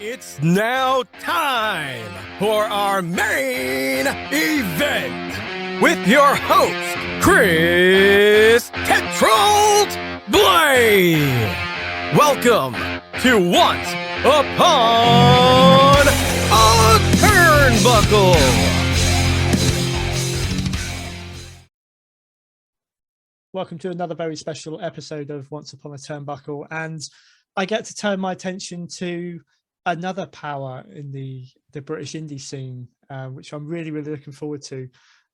It's now time for our main event with your host, Chris Tetrold Blaine. Welcome to Once Upon a Turnbuckle. Welcome to another very special episode of Once Upon a Turnbuckle, and I get to turn my attention to another power in the British indie scene, which I'm really looking forward to.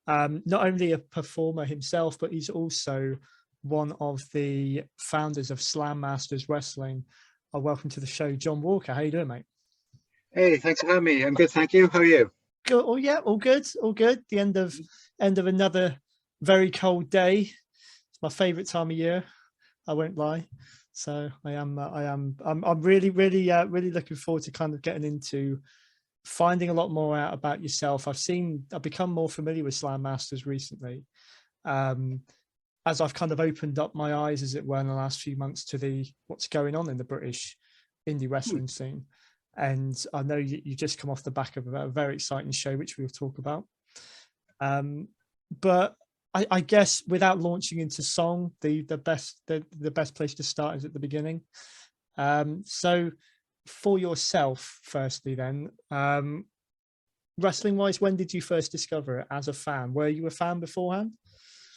Not only a performer himself, but he's also one of the founders of Slammasters Wrestling. Welcome to the show, Jon Walker. How you doing, mate? Hey, thanks for having me. I'm good, thank you. How are you? Good. Oh yeah, all good. The end of another very cold day. It's my favourite time of year. I won't lie. So I'm really looking forward to kind of getting into finding a lot more out about yourself. I've become more familiar with Slammasters recently, as I've kind of opened up my eyes, as it were, in the last few months to what's going on in the British indie wrestling scene. And I know you just come off the back of a very exciting show, which we'll talk about. But I guess without launching into song, the best place to start is at the beginning. So for yourself, firstly, then, wrestling wise, when did you first discover it as a fan? Were you a fan beforehand?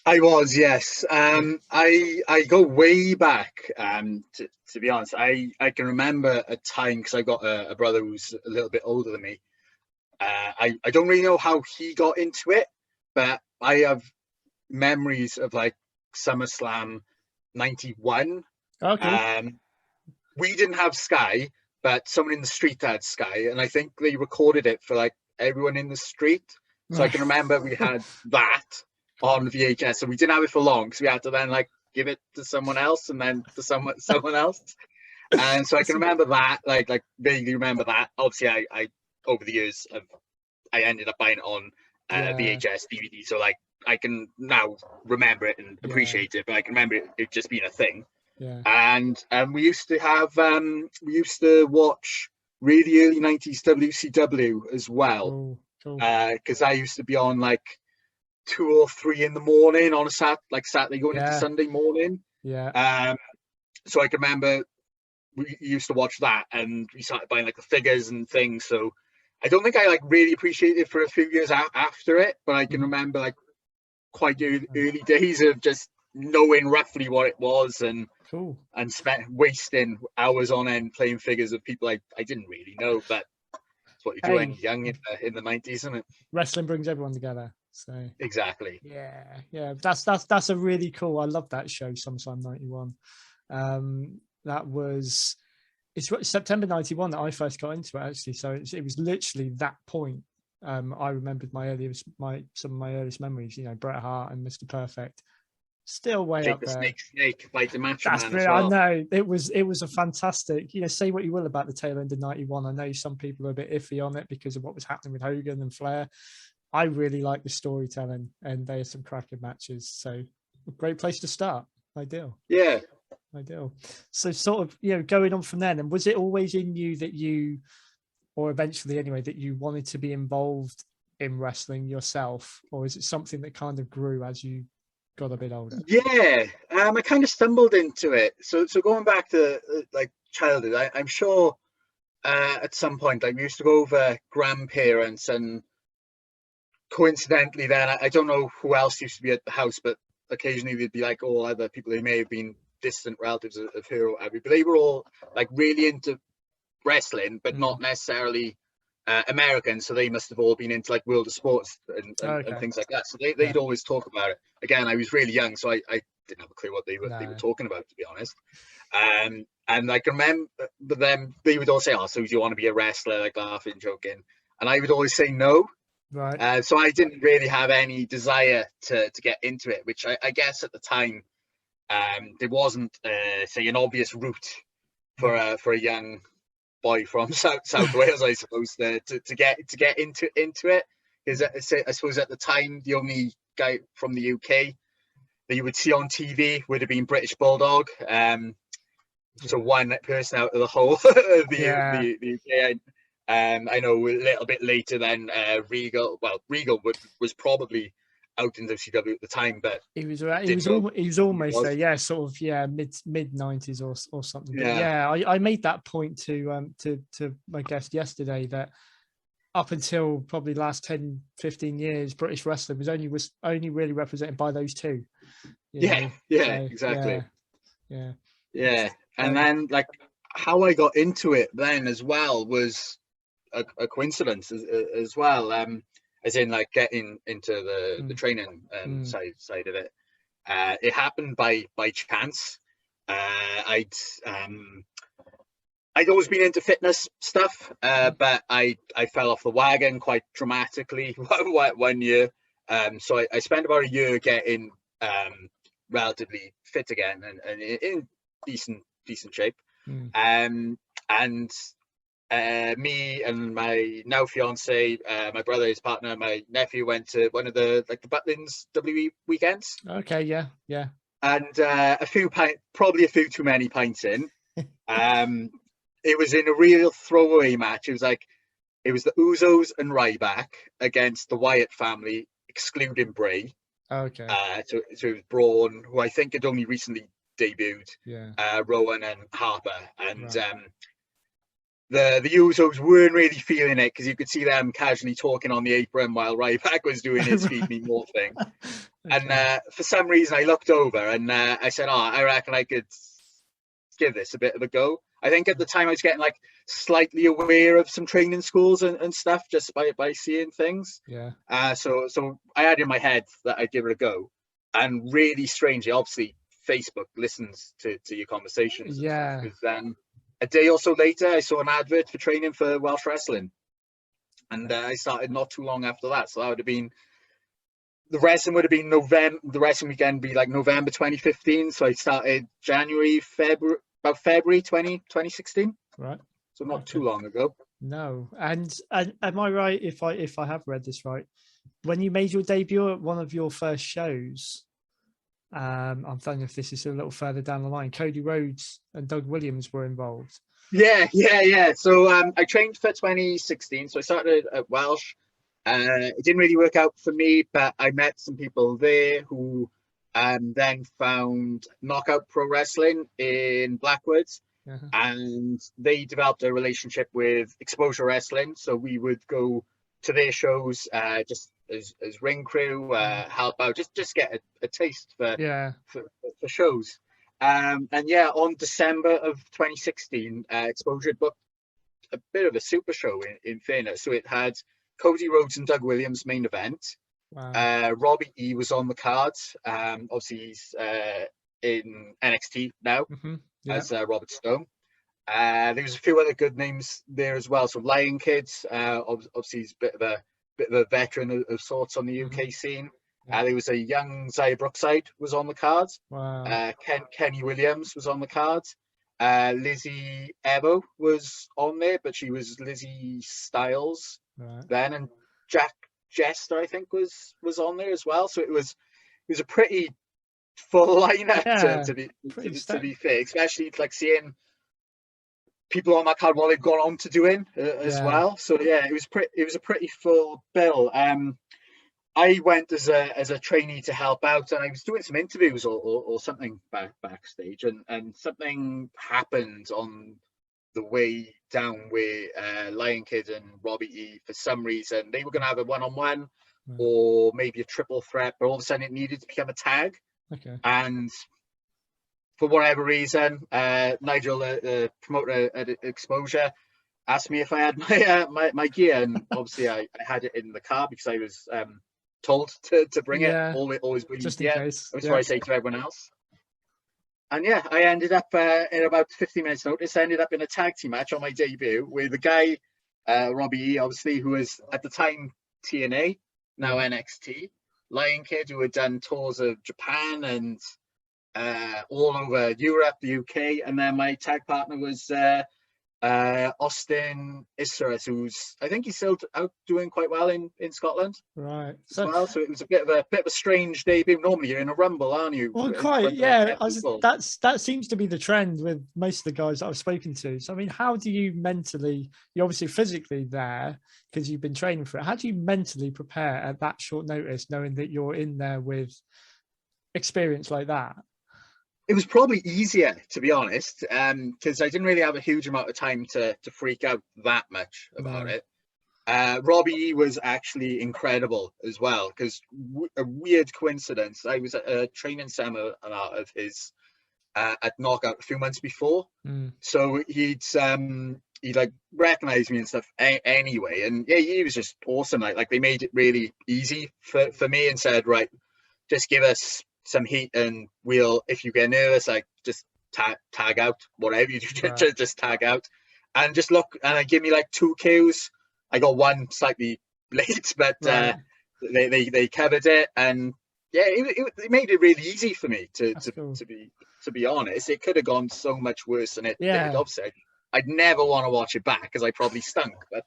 I was, yes. I go way back. To be honest, I can remember a time, because I got a brother who's a little bit older than me. I don't really know how he got into it, but I have memories of like SummerSlam 91. Okay. We didn't have Sky, but someone in the street had Sky, and I think they recorded it for like everyone in the street. So I can remember we had that on VHS, so we didn't have it for long because we had to then like give it to someone else and then to someone else. And so I can remember that, like vaguely remember that. Obviously, I over the years I ended up buying it on VHS, DVD. So like I can now remember it and appreciate it, but I can remember it just being a thing. Yeah. And we used to watch really early 90s WCW as well. Cool. Because I used to be on like 2 or 3 in the morning on a Saturday going into Sunday morning. Yeah. So I can remember we used to watch that, and we started buying like the figures and things. So I don't think I like really appreciated it for a few years after it, but I can remember like quite early days of just knowing roughly what it was and wasting hours on end playing figures of people I didn't really know, but it's what you do when you're young in the 90s, isn't it? Wrestling brings everyone together. So exactly. Yeah. That's a really cool. I love that show, SummerSlam 91. It's September 91 that I first got into it, actually. So it was literally that point. I remembered some of my earliest memories. You know, Bret Hart and Mr. Perfect, still way up there. Snake fight the Macho Man. As well. I know it was a fantastic. You know, say what you will about the tail end of 91. I know some people are a bit iffy on it because of what was happening with Hogan and Flair. I really like the storytelling, and they are some cracking matches. So, a great place to start. Ideal. Yeah. Ideal. So, sort of, you know, going on from then, and was it always in you that you, or eventually anyway, that you wanted to be involved in wrestling yourself, or is it something that kind of grew as you got a bit older? Yeah, I kind of stumbled into it. So going back to like childhood, I'm sure at some point, like we used to go over grandparents, and coincidentally then, I don't know who else used to be at the house, but occasionally there'd be like all other people who may have been distant relatives of her or whatever, but they were all like really into wrestling, but not necessarily American, so they must have all been into like World of Sports and things like that. So they'd always talk about it. Again, I was really young, so I didn't have a clue what they were talking about, to be honest. And I can remember them, they would all say, "Oh, so do you want to be a wrestler?" Like laughing, joking, and I would always say no. Right. So I didn't really have any desire to get into it, which I guess at the time there wasn't say an obvious route for a young boy from South Wales, I suppose, to get into it. Because I suppose at the time the only guy from the UK that you would see on TV would have been British Bulldog. So one person out of the whole of the UK. I know a little bit later than Regal. Well, Regal was probably out in WCW at the time, but he was almost there, yeah, sort of, yeah, mid 90s or something. But yeah, I made that point to my guest yesterday that up until probably last 10, 15 years, British wrestling was only really represented by those two. Exactly. Yeah. And then, like, how I got into it then as well was a coincidence as well. As in, like, getting into the training side of it. It happened by chance. I'd always been into fitness stuff, but I fell off the wagon quite dramatically one year. So I spent about a year getting relatively fit again and in decent shape. And me and my now fiance, my brother, his partner, my nephew went to one of the Butlins WWE weekends. Okay, yeah. And probably a few too many pints in. It was in a real throwaway match. It was the Usos and Ryback against the Wyatt family, excluding Bray. Okay. So it was Braun, who I think had only recently debuted. Rowan and Harper, and the Usos weren't really feeling it because you could see them casually talking on the apron while Ryback was doing his feed me more thing. Okay. And for some reason, I looked over and I said, I reckon I could give this a bit of a go. I think at the time I was getting like slightly aware of some training schools and stuff just by seeing things. So I had in my head that I'd give it a go. And really strangely, obviously, Facebook listens to your conversations. Because a day or so later, I saw an advert for training for Welsh wrestling. And I started not too long after that. So that would have been, the wrestling would have been November, the wrestling weekend would be like November 2015. So I started about February 2016. Right. So not too long ago. No. And am I right if I have read this right? When you made your debut at one of your first shows, I'm thinking if this is a little further down the line, Cody Rhodes and Doug Williams were involved. Yeah. So I trained for 2016. So I started at Welsh. It didn't really work out for me, but I met some people there who then found Knockout Pro Wrestling in Blackwood. And they developed a relationship with Exposure Wrestling. So we would go to their shows just as ring crew, help out, just get a taste for shows. And on December of 2016, Exposure booked a bit of a super show in fairness. So it had Cody Rhodes and Doug Williams main event. Robbie E was on the cards. Obviously he's in NXT now as Robert Stone. There was a few other good names there as well. So Lion Kids, obviously he's a bit of a veteran of sorts on the UK scene. There was a young Zaya Brookside was on the cards. Kenny Williams was on the cards. Lizzie Evo was on there, but she was Lizzie Styles then, and Jack Jester I think was on there as well. So it was a pretty full lineup to be fair, especially like seeing people on that card while they've gone on to doing as well. So it was a pretty full bill. I went as a trainee to help out, and I was doing some interviews or something backstage, and something happened on the way down where Lion Kid and Robbie E, for some reason, they were going to have a one-on-one or maybe a triple threat, but all of a sudden it needed to become a tag. And for whatever reason, Nigel, the promoter at Exposure, asked me if I had my gear, and obviously I had it in the car because I was told to bring it. Always bring just in in case. That's what I say to everyone else. And I ended up in about 15 minutes notice. I ended up in a tag team match on my debut with the guy, Robbie E, obviously, who was at the time TNA, now NXT. Lion Kid, who had done tours of Japan and all over Europe, the UK, and then my tag partner was Austin Isras, who's I think he's still out doing quite well in Scotland. Right. As well. So it was a bit of a strange debut. Normally you're in a rumble, aren't you? Well, in quite, front of yeah. 10 people. That seems to be the trend with most of the guys that I've spoken to. So, I mean, how do you mentally? You're obviously physically there because you've been training for it. How do you mentally prepare at that short notice, knowing that you're in there with experience like that? It was probably easier, to be honest, because I didn't really have a huge amount of time to freak out that much about it. Robbie was actually incredible as well, because a weird coincidence, I was at a training seminar of his at Knockout a few months before, so he like recognized me and stuff anyway, and yeah, he was just awesome. Like they made it really easy for me and said, right, just give us some heat and we'll, if you get nervous, like just tag out, whatever you do, just tag out, and just look, and give me like 2 KOs. I got one slightly late, but they covered it, and yeah, it made it really easy for me to be honest. It could have gone so much worse than it did. Obviously, I'd never want to watch it back because I probably stunk. But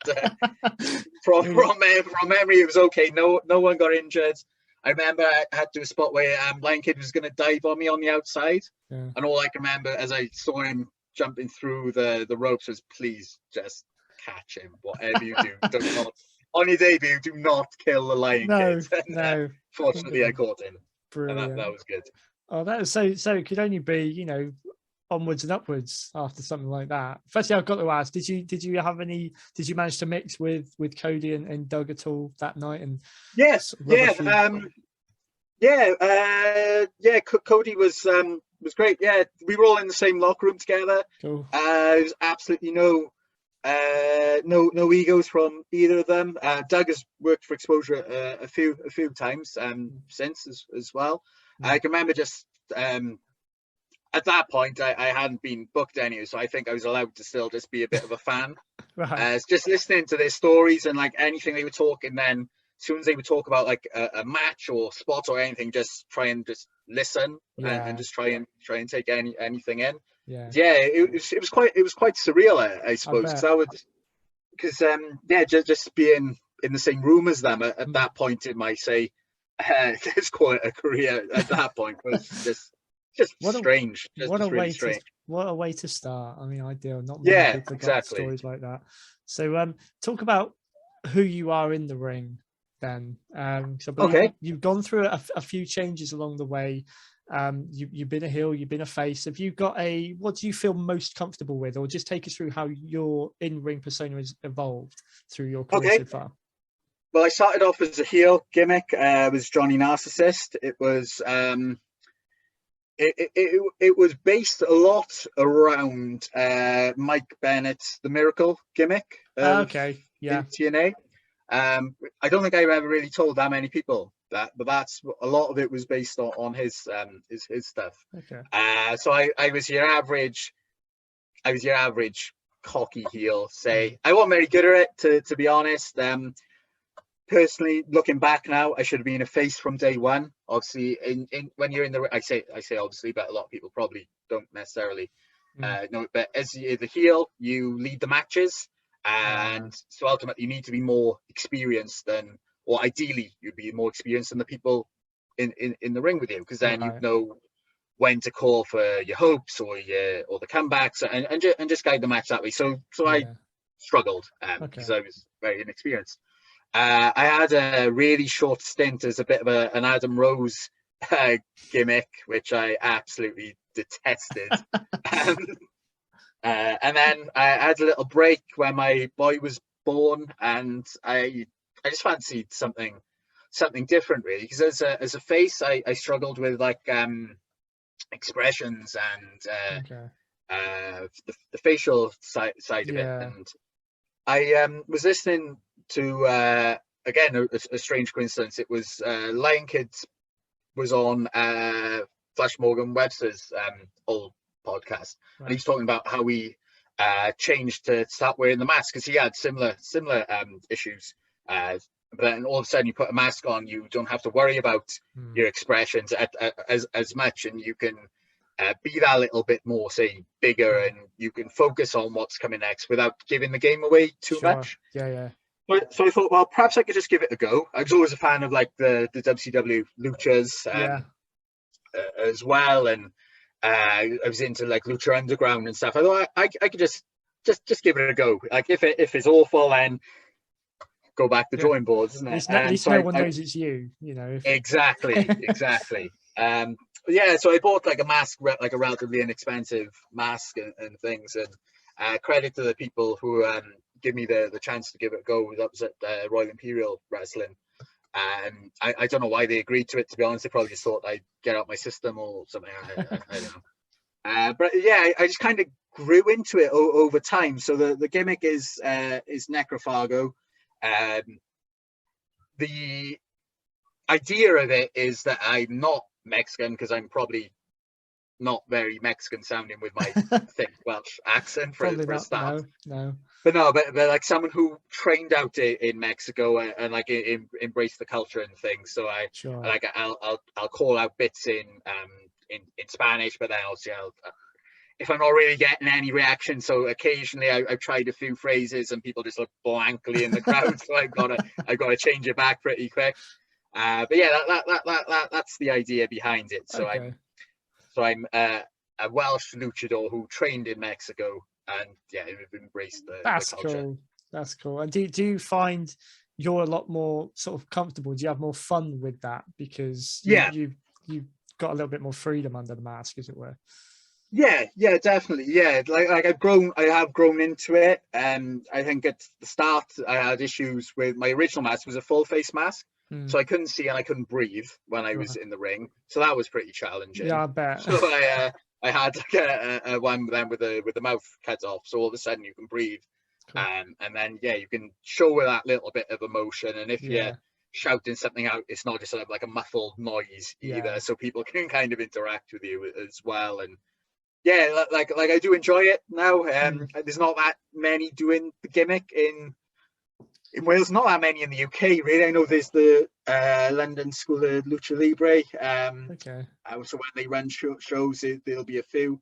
from memory, it was okay. No one got injured. I remember I had to do a spot where Lion Kid was going to dive on me on the outside, and all I can remember as I saw him jumping through the ropes was, please just catch him, whatever you do. Do not, on your debut, do not kill the Lion Kid. No. Fortunately, I caught him. Brilliant. And that was good. Oh, that was so it could only be, onwards and upwards after something like that. Firstly, I've got to ask, did you manage to mix with Cody and Doug at all that night? And Cody was great. Yeah, we were all in the same locker room together. Cool. There was absolutely no egos from either of them. Doug has worked for Exposure a few times since as well. I can remember just at that point I hadn't been booked anyway, so I think I was allowed to still just be a bit of a fan. Just listening to their stories and like anything they would talk, and then as soon as they would talk about like a match or spot or anything, just try and just listen and just try and take anything in. It was quite surreal, I suppose, because just being in the same room as them at that point in my let's call it a career at that point was just strange. What a way to start. I mean, ideal. Not many people got stories like that. So talk about who you are in the ring then. So you've gone through a few changes along the way. You've been a heel, you've been a face. Have you got what do you feel most comfortable with, or just take us through how your in-ring persona has evolved through your career so far? Well, I started off as a heel gimmick. It was Johnny Narcissist. It was it was based a lot around Mike Bennett's The Miracle gimmick. In TNA. I don't think I've ever really told that many people that, but that's a lot of it was based on his stuff. So I was your average cocky heel. I wasn't very good at it, to be honest. Personally, looking back now, I should have been a face from day one. Obviously, when you're in the, I say obviously, but a lot of people probably don't necessarily know. But as the heel, you lead the matches, and so ultimately, you need to be more experienced than, or ideally, you'd be more experienced than the people in the ring with you, because then you know when to call for your hopes or the comebacks, and just guide the match that way. So I struggled because I was very inexperienced. I had a really short stint as a bit of an Adam Rose gimmick, which I absolutely detested. And then I had a little break when my boy was born, and I just fancied something different, really. Because as a face, I struggled with like expressions and the facial side of it. And I was listening to again a strange coincidence. It was Lion Kid was on Flash Morgan Webster's old podcast, and he's talking about how he changed to start wearing the mask because he had similar issues. But then all of a sudden you put a mask on, you don't have to worry about your expressions as much, and you can be that little bit more, say, bigger, and you can focus on what's coming next without giving the game away too much. Yeah. So I thought, well, perhaps I could just give it a go. I was always a fan of like the WCW luchas as well, and I was into like Lucha Underground and stuff. I thought I could just give it a go. Like if it's awful, then go back to drawing boards, isn't it? At least no one knows it's you. Exactly. Yeah, so I bought like a mask, like a relatively inexpensive mask and things, and credit to the people who give me the chance to give it a go. That was at Royal Imperial Wrestling. I don't know why they agreed to it, to be honest. They probably just thought I'd get out my system or something. I don't know. But yeah, I just kind of grew into it over time. So the gimmick is Necrofago. The idea of it is that I'm not Mexican, because I'm probably not very Mexican sounding with my thick Welsh accent for a start. No. But like someone who trained out in Mexico and like embraced the culture and things. So I'll call out bits in Spanish, but then also if I'm not really getting any reaction, so occasionally I've tried a few phrases and people just look blankly in the crowd, so I've got to change it back pretty quick. But yeah, that's the idea behind it. So I'm a Welsh luchador who trained in Mexico, and we've embraced the culture. That's cool. And do you find you're a lot more sort of comfortable? Do you have more fun with that because you've got a little bit more freedom under the mask, as it were? Yeah, definitely. Yeah, like I have grown into it. I think at the start I had issues with my original mask. Was a full face mask. So I couldn't see and I couldn't breathe when I was in the ring. So that was pretty challenging. Yeah, I bet. So I had like a one then with the mouth cut off. So all of a sudden you can breathe. Cool. And then you can show that little bit of emotion. And if you're shouting something out, it's not just sort of like a muffled noise either. So people can kind of interact with you as well. And like I do enjoy it now. There's not that many doing the gimmick in Wales, not that many in the UK, really. I know there's the London School of Lucha Libre. So when they run shows, there'll be a few.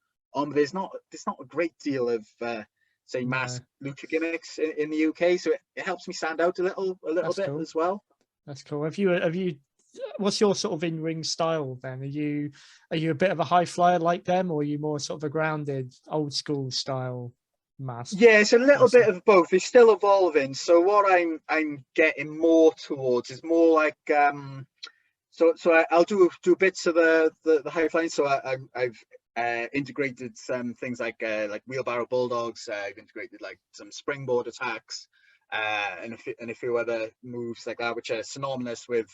There's not a great deal of mass lucha gimmicks in the UK, so it helps me stand out a little bit cool. As well. That's cool. Have you? What's your sort of in-ring style then? Are you a bit of a high flyer like them, or are you more sort of a grounded, old school style? Mask. Yeah, it's a little bit of both. It's still evolving. So what I'm getting more towards is more like I'll do bits of the high flying. So I've integrated some things like wheelbarrow bulldogs. I've integrated like some springboard attacks and a few other moves like that, which are synonymous with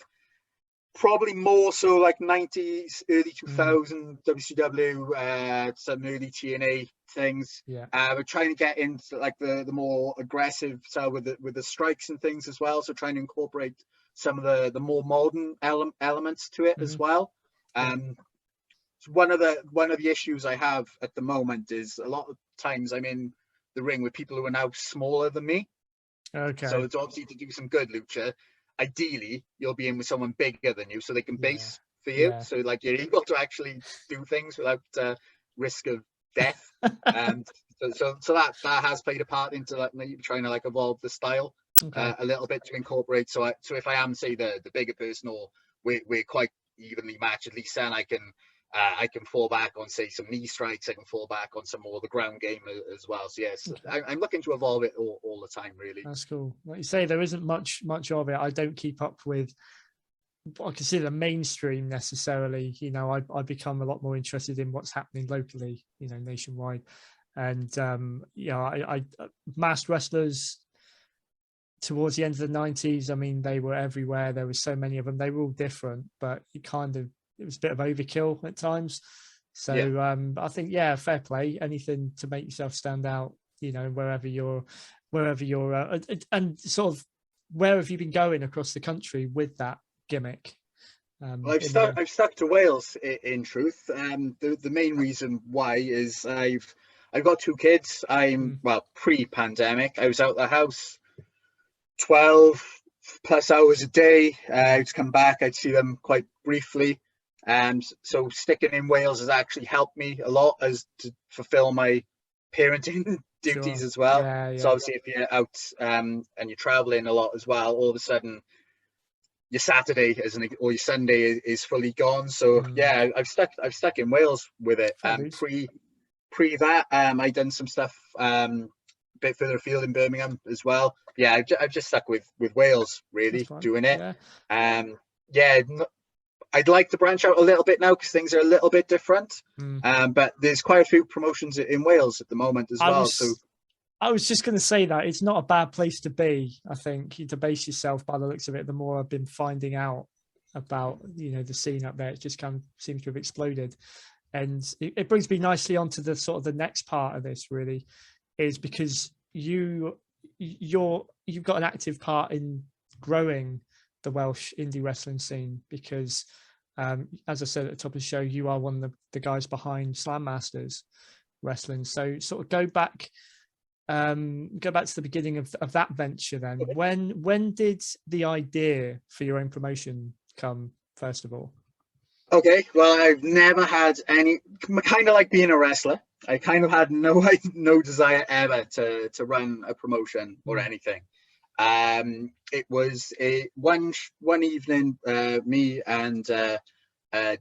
probably more so like 90s, early 2000 WCW, some early TNA things. We're trying to get into like the more aggressive style with the strikes and things as well. So trying to incorporate some of the more modern elements to it as well. One of the issues I have at the moment is a lot of times I'm in the ring with people who are now smaller than me. Okay. So it's obviously to do some good lucha. Ideally, you'll be in with someone bigger than you, so they can base for you. So like you're able to actually do things without risk of death. And so that has played a part into like trying to like evolve the style a little bit to incorporate. So if I am say the bigger person, or we're quite evenly matched, at least then I can fall back on say some knee strikes. I can fall back on some more of the ground game as well. So yes, I'm looking to evolve it all the time, really. That's cool. Like you say, there isn't much of it. I don't keep up with what I consider the mainstream necessarily. I become a lot more interested in what's happening locally, nationwide. And I masked wrestlers towards the end of the 90s. I mean, they were everywhere. There were so many of them. They were all different, but it was a bit of overkill at times. So I think, fair play. Anything to make yourself stand out, wherever you're and sort of where have you been going across the country with that gimmick? Well, I've stuck to Wales in truth. The main reason why is I've got two kids. Pre-pandemic, I was out the house 12 plus hours a day. I'd come back, I'd see them quite briefly. So sticking in Wales has actually helped me a lot as to fulfill my parenting duties as well. Yeah, So obviously if you're out and you're traveling a lot as well, all of a sudden your Saturday or your Sunday is fully gone. So yeah, I've stuck in Wales with it. Pre that, I done some stuff a bit further afield in Birmingham as well. Yeah, I've just stuck with Wales really doing it. Yeah, I'd like to branch out a little bit now because things are a little bit different. But there's quite a few promotions in Wales at the moment as well. So I was just going to say that it's not a bad place to be. I think to base yourself by the looks of it. The more I've been finding out about the scene up there, it just kind of seems to have exploded. And it brings me nicely onto the sort of the next part of this. Really, is because you've got an active part in growing the Welsh indie wrestling scene because, as I said at the top of the show, you are one of the guys behind Slammasters Wrestling. So sort of go back to the beginning of that venture then. When did the idea for your own promotion come, first of all? Okay, well, I've never had any, kind of like being a wrestler, I kind of had no desire ever to run a promotion or anything. It was one evening, me and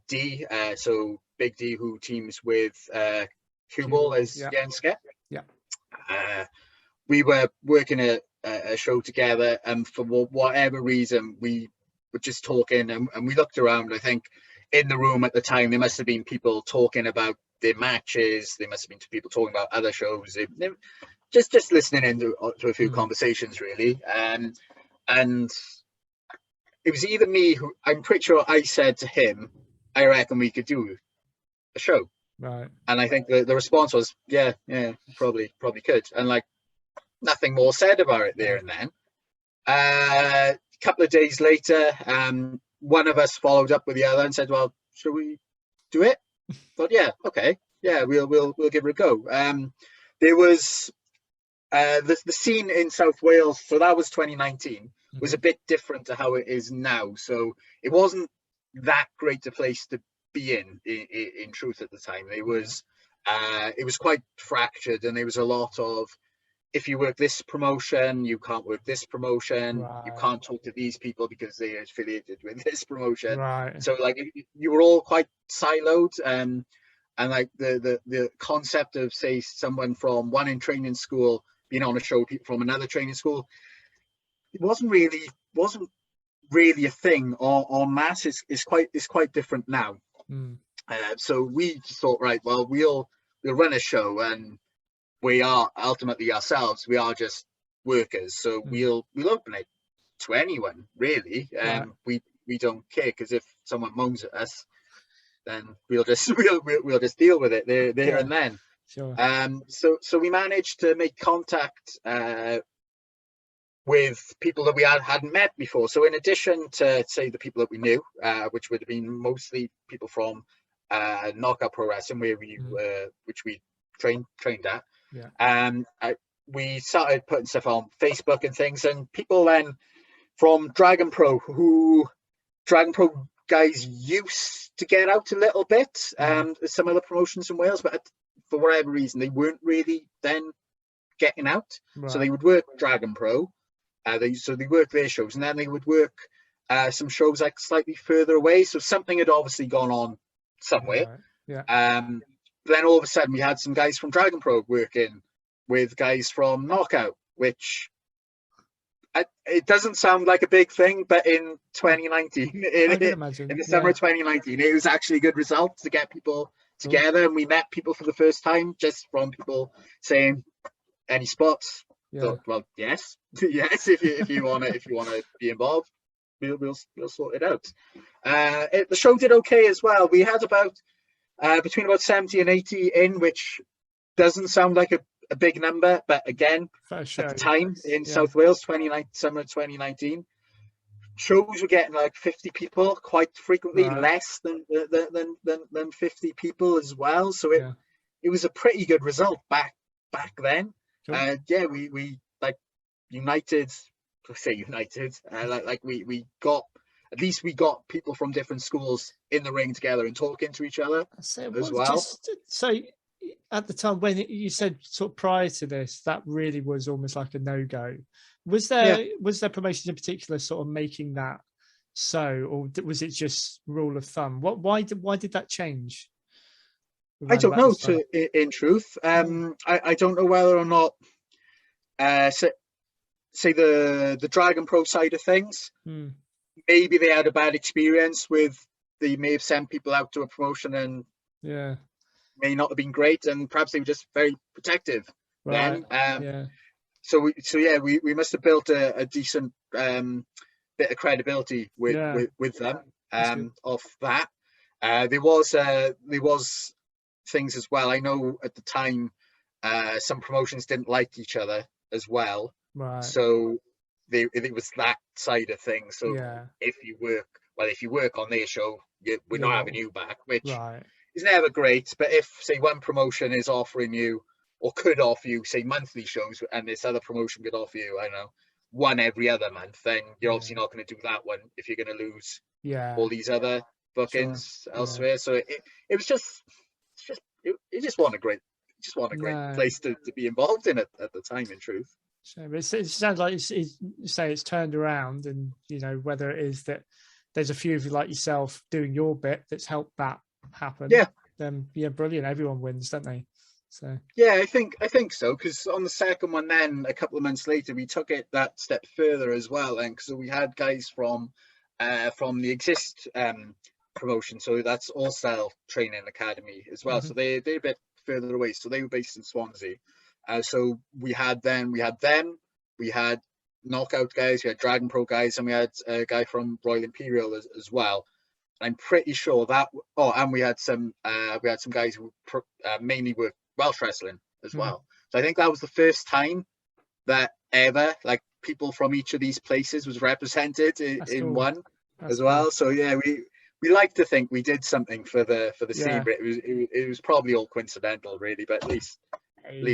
D, so Big D, who teams with Kubal as Jenske. We were working a show together, and for whatever reason, we were just talking, and we looked around. I think in the room at the time, there must have been people talking about their matches. There must have been people talking about other shows. Just listening into a few conversations, really. And it was either me who, I'm pretty sure I said to him, I reckon we could do a show. Right. And I think the response was, yeah, probably could. And like nothing more said about it there and then. A couple of days later, one of us followed up with the other and said, well, should we do it? Thought, yeah, okay. Yeah, we'll give it a go. There was the scene in South Wales, so that was 2019, was a bit different to how it is now. So it wasn't that great a place to be in truth at the time. It was quite fractured, and there was a lot of, if you work this promotion, you can't work this promotion. Right. You can't talk to these people because they are affiliated with this promotion. Right. So like you were all quite siloed, and like the concept of, say, someone from one in training school being on a show from another training school, it wasn't really a thing en masse. It's quite different now. So we just thought, right, well, we'll run a show, and we are ultimately ourselves. We are just workers, so we'll open it to anyone, really. We don't care, because if someone moans at us, then we'll just deal with it there and then. Sure. So we managed to make contact with people that we hadn't met before. So in addition to, say, the people that we knew, which would have been mostly people from Knockout Pro Wrestling, which we trained at. We started putting stuff on Facebook and things, and people then from Dragon Pro guys used to get out a little bit, some other promotions in Wales, but for whatever reason they weren't really then getting out. Right. So they would work Dragon Pro, they work their shows, and then they would work some shows like slightly further away. So something had obviously gone on somewhere. Right. Then all of a sudden we had some guys from Dragon Pro working with guys from Knockout, which it doesn't sound like a big thing, but in 2019, in the summer of 2019, it was actually a good result to get people together, and we met people for the first time just from people saying, any spots? Thought, well, yes, if you want to be involved, we'll sort it out. The show did okay as well. We had between about 70 and 80 in, which doesn't sound like a big number, but again, at the time in South Wales, summer 2019, shows were getting like 50 people quite frequently, less than 50 people as well. So it was a pretty good result back then. Cool. We like united. We got at least we got people from different schools in the ring together and talking to each other So, as well. so at the time when you said sort of prior to this, that really was almost like a no-go. Was there promotions in particular sort of making that so, or was it just rule of thumb? Why did that change? I don't know. In truth, I don't know whether or not, say the Dragon Pro side of things. Maybe they had a bad experience with. They may have sent people out to a promotion and may not have been great, and perhaps they were just very protective. Right. Then, so we must have built a decent bit of credibility with them off that. There was things as well. I know at the time some promotions didn't like each other as well. Right. So it was that side of things. So if you work on their show, we're not having you back, which is never great. But if, say, one promotion is offering you or could offer you, say, monthly shows, and this other promotion could offer you, I don't know, one every other month, then you're obviously not going to do that one if you're going to lose all these other bookings elsewhere. So it was just you just want a great place to be involved in it at the time, in truth. So it sounds like it's turned around, and whether it is that there's a few of you like yourself doing your bit that's helped that happen. Then brilliant. Everyone wins, don't they? So I think so, because on the second one, then a couple of months later, we took it that step further as well, and so we had guys from the Exist promotion, so that's All Style Training Academy as well. So they're a bit further away, so they were based in Swansea. So we had Knockout guys, we had Dragon Pro guys, and we had a guy from Royal Imperial as well. I'm pretty sure that. Oh, and we had some guys who mainly were Welsh wrestling as well. So I think that was the first time that ever like people from each of these places was represented in one as well. Cool. So we like to think we did something for the scene, but it was probably all coincidental, really. But at least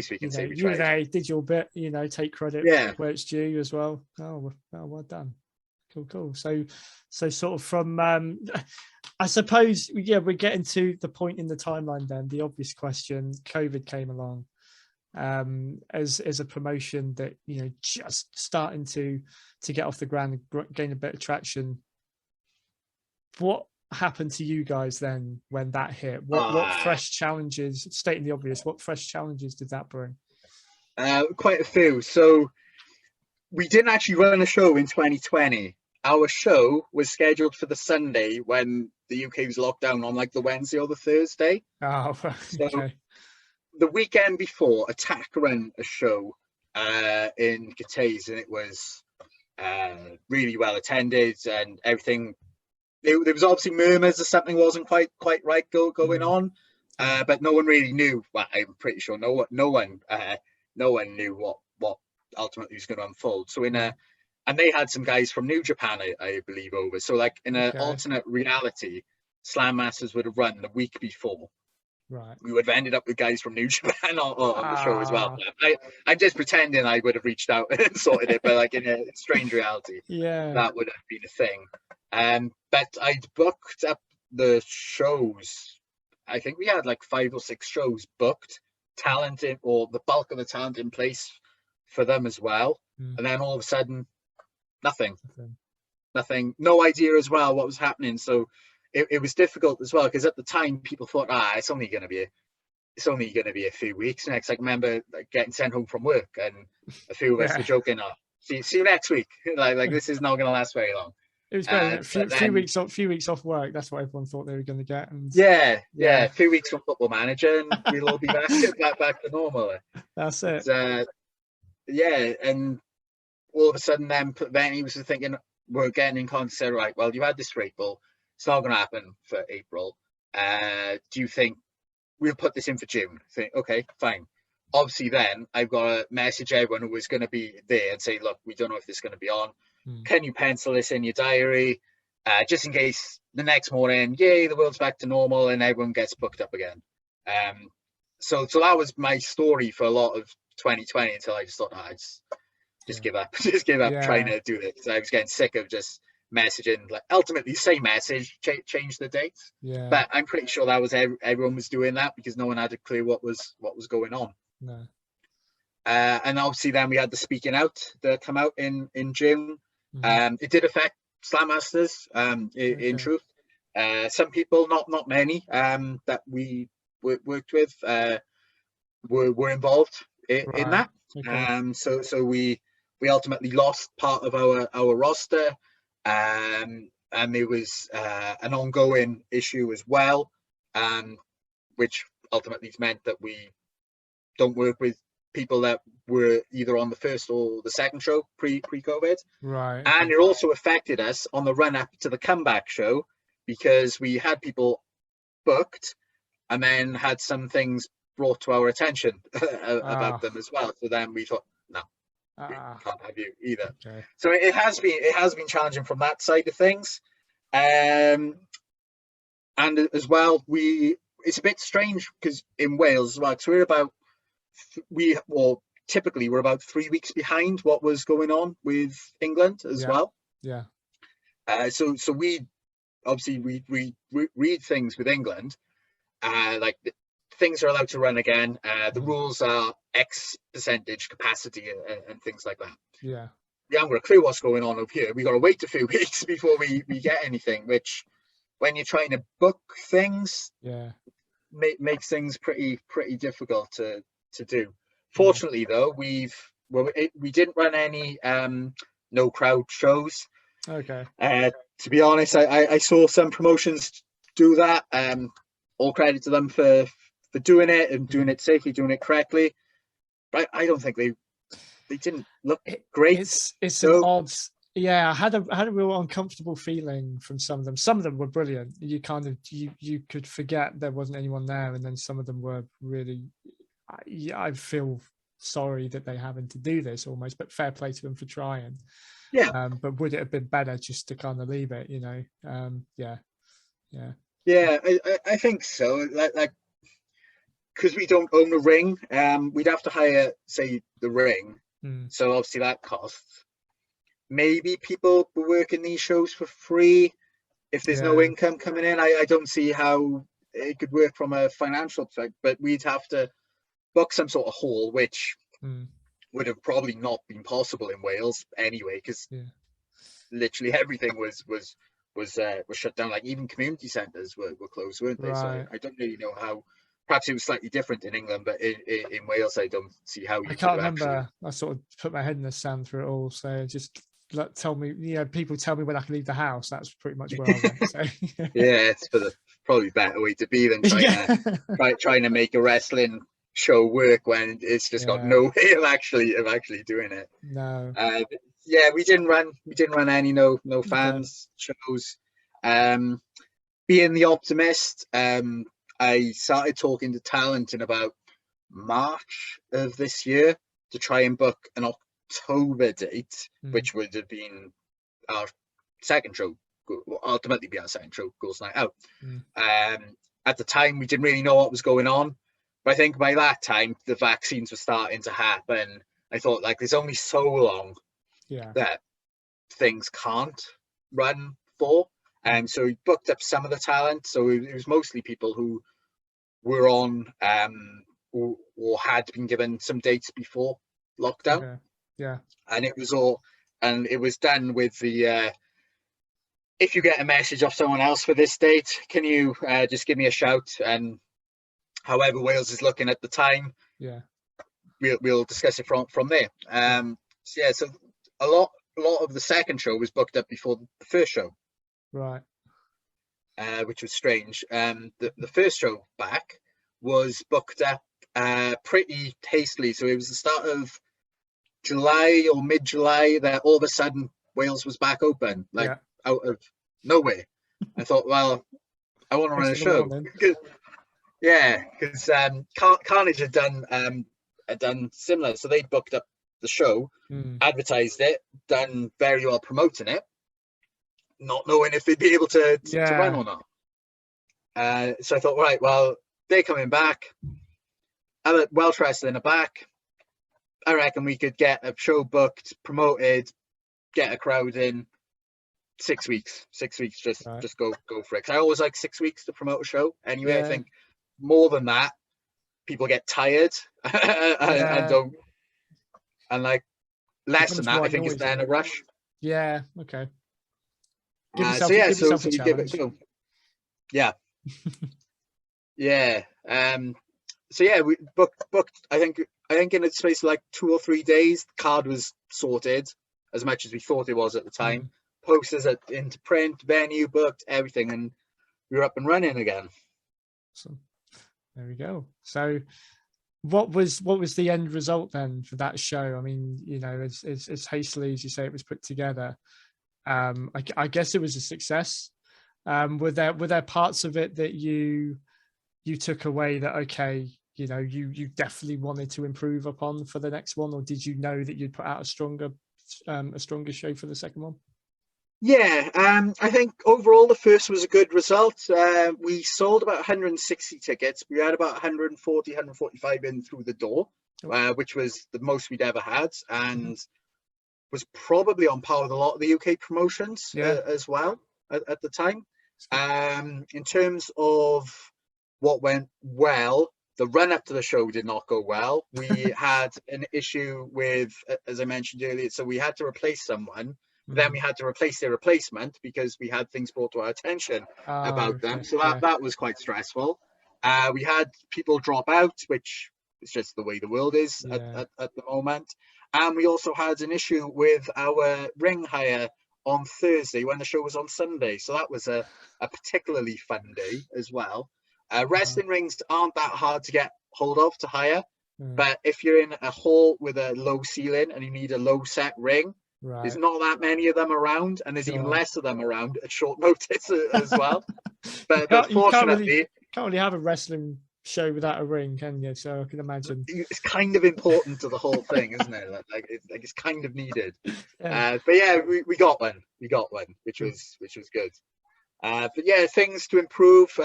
we can say we tried. You did your bit, take credit where it's due as well. Oh, well done. Cool. So sort of from, I suppose, we're getting to the point in the timeline then, the obvious question, COVID came along as a promotion that, just starting to get off the ground and gain a bit of traction. What happened to you guys then when that hit? What fresh challenges, stating the obvious, what fresh challenges did that bring? Quite a few. So we didn't actually run a show in 2020. Our show was scheduled for the Sunday when the UK was locked down on like the Wednesday or the Thursday. Oh, okay. So the weekend before, Attack ran a show in Gateys, and it was really well attended and everything. There was obviously murmurs that something wasn't quite right going on, but no one really knew. Well, I'm pretty sure no one knew what ultimately was going to unfold. So and they had some guys from New Japan, I believe, over. So like in an alternate reality, Slammasters would have run the week before. Right. We would have ended up with guys from New Japan on the show as well. I'm just pretending I would have reached out and sorted it, but like in a strange reality, that would have been a thing. But I'd booked up the shows. I think we had like 5 or 6 shows booked, talented, or the bulk of the talent in place for them as well. And then all of a sudden, nothing, no idea as well what was happening. So it was difficult as well, because at the time people thought, it's only going to be a few weeks next. I remember like getting sent home from work, and a few of us were joking, see you next week. like this is not going to last very long. It was great. A few weeks off work. That's what everyone thought they were going to get. And a few weeks from Football Manager, and we'll all be back to normal. That's it. And all of a sudden, then he was thinking, we're getting in contact. Said, right, well, you had this for April. It's not going to happen for April. Do you think we'll put this in for June? I think, okay, fine. Obviously, then I've got to message everyone who was going to be there and say, look, we don't know if this is going to be on. Can you pencil this in your diary? Just in case the next morning, the world's back to normal and everyone gets booked up again. So that was my story for a lot of 2020 until I just thought, just give up, trying to do this. I was getting sick of just messaging, like ultimately same message, change the dates. Yeah. But I'm pretty sure that was everyone was doing that because no one had a clue what was going on. No. And obviously then we had the speaking out that come out in June. It did affect Slammasters, in truth. Some people, not many, that we worked with, were involved in that. Okay. So we ultimately lost part of our roster, and there was an ongoing issue as well, which ultimately meant that we don't work with people that were either on the first or the second show pre-COVID. Right. And it also affected us on the run up to the comeback show because we had people booked and then had some things brought to our attention about them as well. So then we thought, no, we can't have you either. Okay. So it has been challenging from that side of things. And as well, it's a bit strange because in Wales as well, because typically we're about 3 weeks behind what was going on with England as well. Yeah. So we obviously we read things with England, like things are allowed to run again. The rules are X percentage capacity and things like that. Yeah. We haven't got a clue what's going on over here. We got to wait a few weeks before we get anything, which when you're trying to book things, makes things pretty difficult to do. Fortunately though, we didn't run any no crowd shows. Okay. To be honest, I saw some promotions do that. All credit to them for doing it and doing it safely, doing it correctly. But I don't think they didn't look great. It's an odd. Yeah, I had a real uncomfortable feeling from some of them. Some of them were brilliant. You kind of you could forget there wasn't anyone there, and then some of them were really. I feel sorry that they're having to do this almost, but fair play to them for trying. Yeah. But would it have been better just to kind of leave it? Yeah. Yeah, I think so. Like because we don't own a ring, we'd have to hire, say, the ring. So obviously that costs. Maybe people were working these shows for free. If there's no income coming in, I don't see how it could work from a financial perspective. But we'd have to book some sort of hall, which would have probably not been possible in Wales anyway, because literally everything was shut down. Like even community centres were closed, weren't they? So I don't really know how. Perhaps it was slightly different in England, but in Wales, I don't see how you. I can't remember. I sort of put my head in the sand through it all. So just tell me, people tell me when I can leave the house. That's pretty much where I went. So. Yeah, it's probably better way to be than trying to make a wrestling show work when it's just got no way of actually doing it. No. We didn't run any no fans shows. Being the optimist, I started talking to talent in about March of this year to try and book an October date, which would have been our second show, ultimately be our second show, Girls Night Out. At the time, we didn't really know what was going on, but I think by that time, the vaccines were starting to happen. I thought, like, there's only so long that things can't run for. And so we booked up some of the talent. So it was mostly people who were on or had been given some dates before lockdown. Okay. Yeah. And it was done with the if you get a message off someone else for this date, can you just give me a shout? And however Wales is looking at the time, we'll discuss it from there. So a lot of the second show was booked up before the first show. Right. Which was strange. The first show back was booked up pretty hastily. So it was the start of July or mid-July that all of a sudden Wales was back open, out of nowhere. I thought, well, I want to run a show. Because Carnage had done similar. So they booked up the show, advertised it, done very well promoting it, not knowing if they'd be able to run or not. So I thought, right, well, they're coming back. Welsh wrestling are back. I reckon we could get a show booked, promoted, get a crowd in, 6 weeks. 6 weeks, Right. just go for it. 'Cause I always like 6 weeks to promote a show. Anyway, I Yeah. think more than that, people get tired and don't, and like less than Becomes that, I white think is noise. then a rush. Yeah. Okay. So yeah, Give so yourself a you give it challenge. go. Yeah, yeah. So yeah, we booked. I think in a space of like 2 or 3 days, the card was sorted as much as we thought it was at the time. Mm. Posters into print, venue booked, everything, and we were up and running again. So there we go. So what was the end result then for that show? I mean, you know, as hastily as you say it was put together, I guess it was a success. Were there parts of it that you took away that, okay, you know, you definitely wanted to improve upon for the next one, or did you know that you'd put out a stronger show for the second one? Yeah, I think overall the first was a good result. We sold about 160 tickets. We had about 140, 145 in through the door, which was the most we'd ever had, and was probably on par with a lot of the UK promotions as well at the time. In terms of what went well, the run up to the show did not go well. We had an issue with, as I mentioned earlier, so we had to replace someone. Then we had to replace their replacement because we had things brought to our attention about them. So that was quite stressful. We had people drop out, which is just the way the world is at the moment. And we also had an issue with our ring hire on Thursday when the show was on Sunday. So that was a particularly fun day as well. Wrestling rings aren't that hard to get hold of to hire. But if you're in a hall with a low ceiling and you need a low set ring, there's not that many of them around, and there's even less of them around at short notice as well. But fortunately, you can't really have a wrestling show without a ring, can you? So I can imagine it's kind of important to the whole thing, isn't it? Like it's kind of needed. But yeah, we got one, which was good. But yeah, things to improve.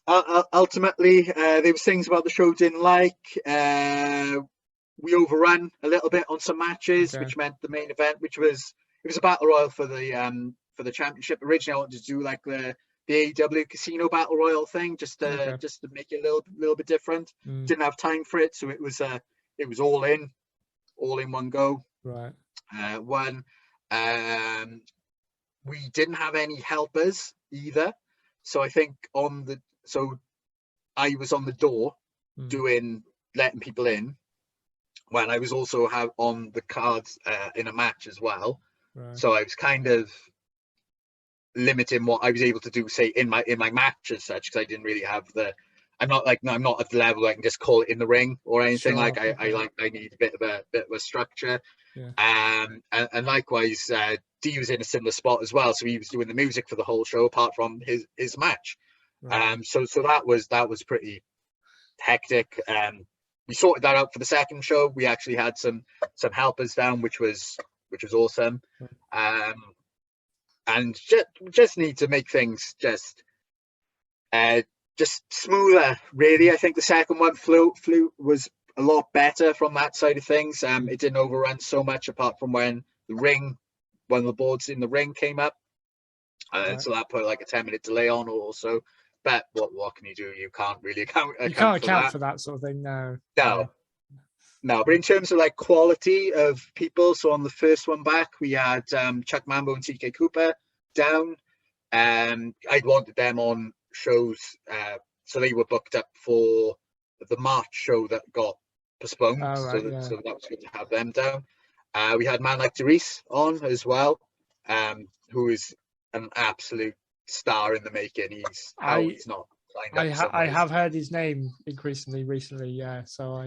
Ultimately, there was things about the show didn't like. We overrun a little bit on some matches, which meant the main event, it was a battle royal for the championship. Originally, I wanted to do like the AEW Casino Battle Royal thing, just to make it a little bit different. Didn't have time for it, so it was all in one go. Right. We didn't have any helpers either, so I think I was on the door letting people in, when I was also on the cards in a match as well. Right. So I was kind of limiting what I was able to do, say in my match as such, because I didn't really have I'm not at the level where I can just call it in the ring or anything. I need a bit of a structure. And likewise, D was in a similar spot as well, so he was doing the music for the whole show apart from his match. Right. So that was pretty hectic. We sorted that out for the second show. We actually had some helpers down, which was awesome. And just need to make things just smoother, really. I think the second one was a lot better from that side of things. It didn't overrun so much, apart from when one of the boards in the ring came up, so that put like a 10-minute delay on also. But what can you do? You can't really account for that sort of thing. No. But in terms of like quality of people, so on the first one back, we had Chuck Mambo and TK Cooper down. I'd wanted them on shows, so they were booked up for the March show that got postponed. So that was good to have them down. We had Man Like Therese on as well, who is an absolute star in the making. He's not signed up. I have heard his name increasingly recently. Yeah, so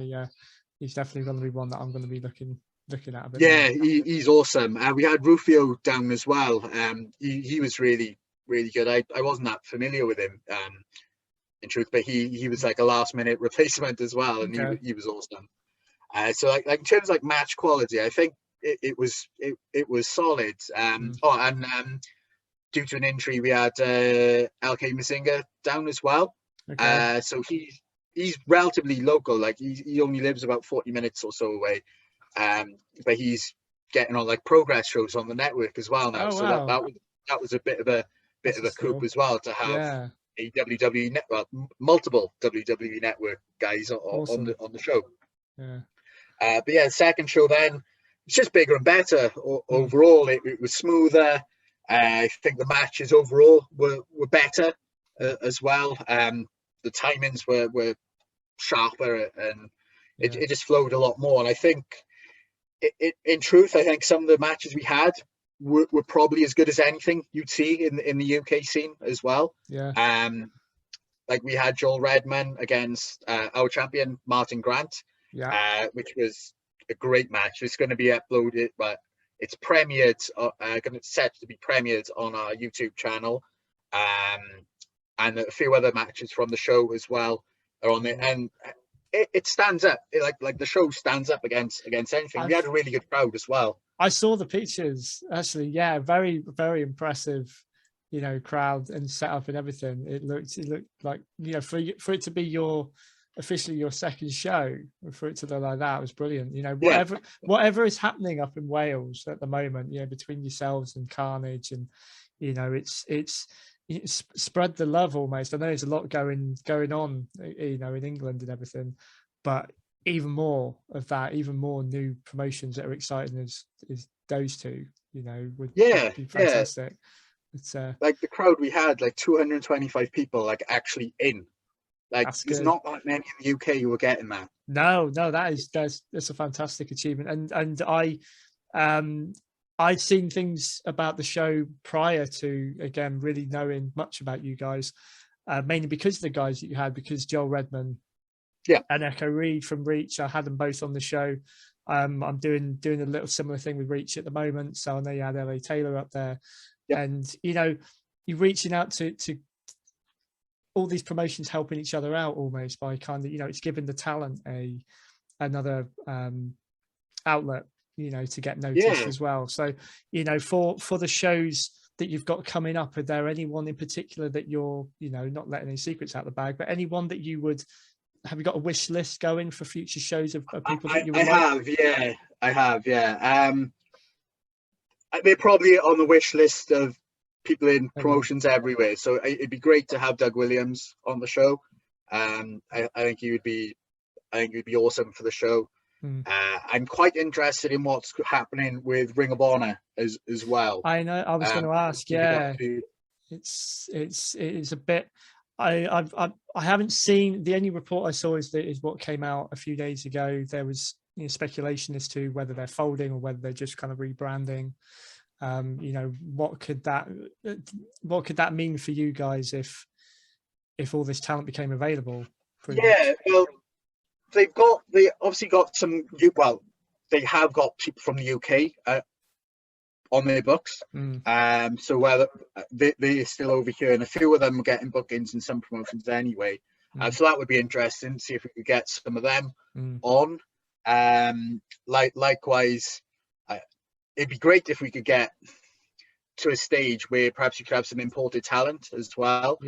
he's definitely going to be one that I'm going to be looking at a bit. Yeah, he's awesome. We had Rufio down as well. He was really, really good. I wasn't that familiar with him, in truth, but he was like a last minute replacement as well, and he was awesome. So like in terms of like match quality, I think it was solid. Due to an injury, we had LK Mazinga down as well. So he's relatively local. Like he only lives about 40 minutes or so away. But he's getting on like progress shows on the network as well now. Oh, So wow. that was a bit of a coup Steal. as well, to have Yeah. a WWE network, multiple WWE network guys on the show. Yeah. But yeah, the second show then, it's just bigger and better. Overall, it was smoother. I think the matches overall were better as well. The timings were sharper, and it just flowed a lot more. And I think, in truth, I think some of the matches we had were probably as good as anything you'd see in the UK scene as well. Yeah. Like we had Joel Redman against our champion Martin Grant. Yeah. Which was a great match. It's going to be uploaded, but it's premiered, set to be premiered on our YouTube channel. And a few other matches from the show as well are on there. And it stands up. Like the show stands up against anything. We had a really good crowd as well. I saw the pictures, actually. Yeah, very, very impressive, crowd and setup and everything. It looked like, for it to be officially your second show, for it to look like that was brilliant. Whatever is happening up in Wales at the moment, between yourselves and Carnage, and it's spread the love almost. I know there's a lot going on, in England and everything, but even more of that, even more new promotions that are exciting is those two, would be fantastic. It's like the crowd we had, like 225 people, like actually in. Like there's not that many in the UK who were getting that. No, that's a fantastic achievement. And I'd seen things about the show prior to, again, really knowing much about you guys, mainly because of the guys that you had, because Joel Redman and Echo Reed from Reach, I had them both on the show. I'm doing a little similar thing with Reach at the moment, so I know you had LA Taylor up there. And you're reaching out to all these promotions, helping each other out almost by kind of, it's giving the talent another outlet, to get noticed as well. So, for the shows that you've got coming up, are there anyone in particular that you're, not letting any secrets out of the bag, but anyone that have you got a wish list going for future shows of people that you would like? I have. They're probably on the wish list of people in promotions everywhere. So it'd be great to have Doug Williams on the show. I think he would be awesome for the show. I'm quite interested in what's happening with Ring of Honor as well. I know. I was going to ask. Yeah, it's a bit. I haven't seen, the only report I saw is what came out a few days ago. There was speculation as to whether they're folding or whether they're just kind of rebranding. What could that mean for you guys if all this talent became available? Well, they obviously got some. They have got people from the UK on their books. So whether they're still over here, and a few of them are getting bookings in some promotions anyway. So that would be interesting. See if we could get some of them on. Likewise, it'd be great if we could get to a stage where perhaps you could have some imported talent as well.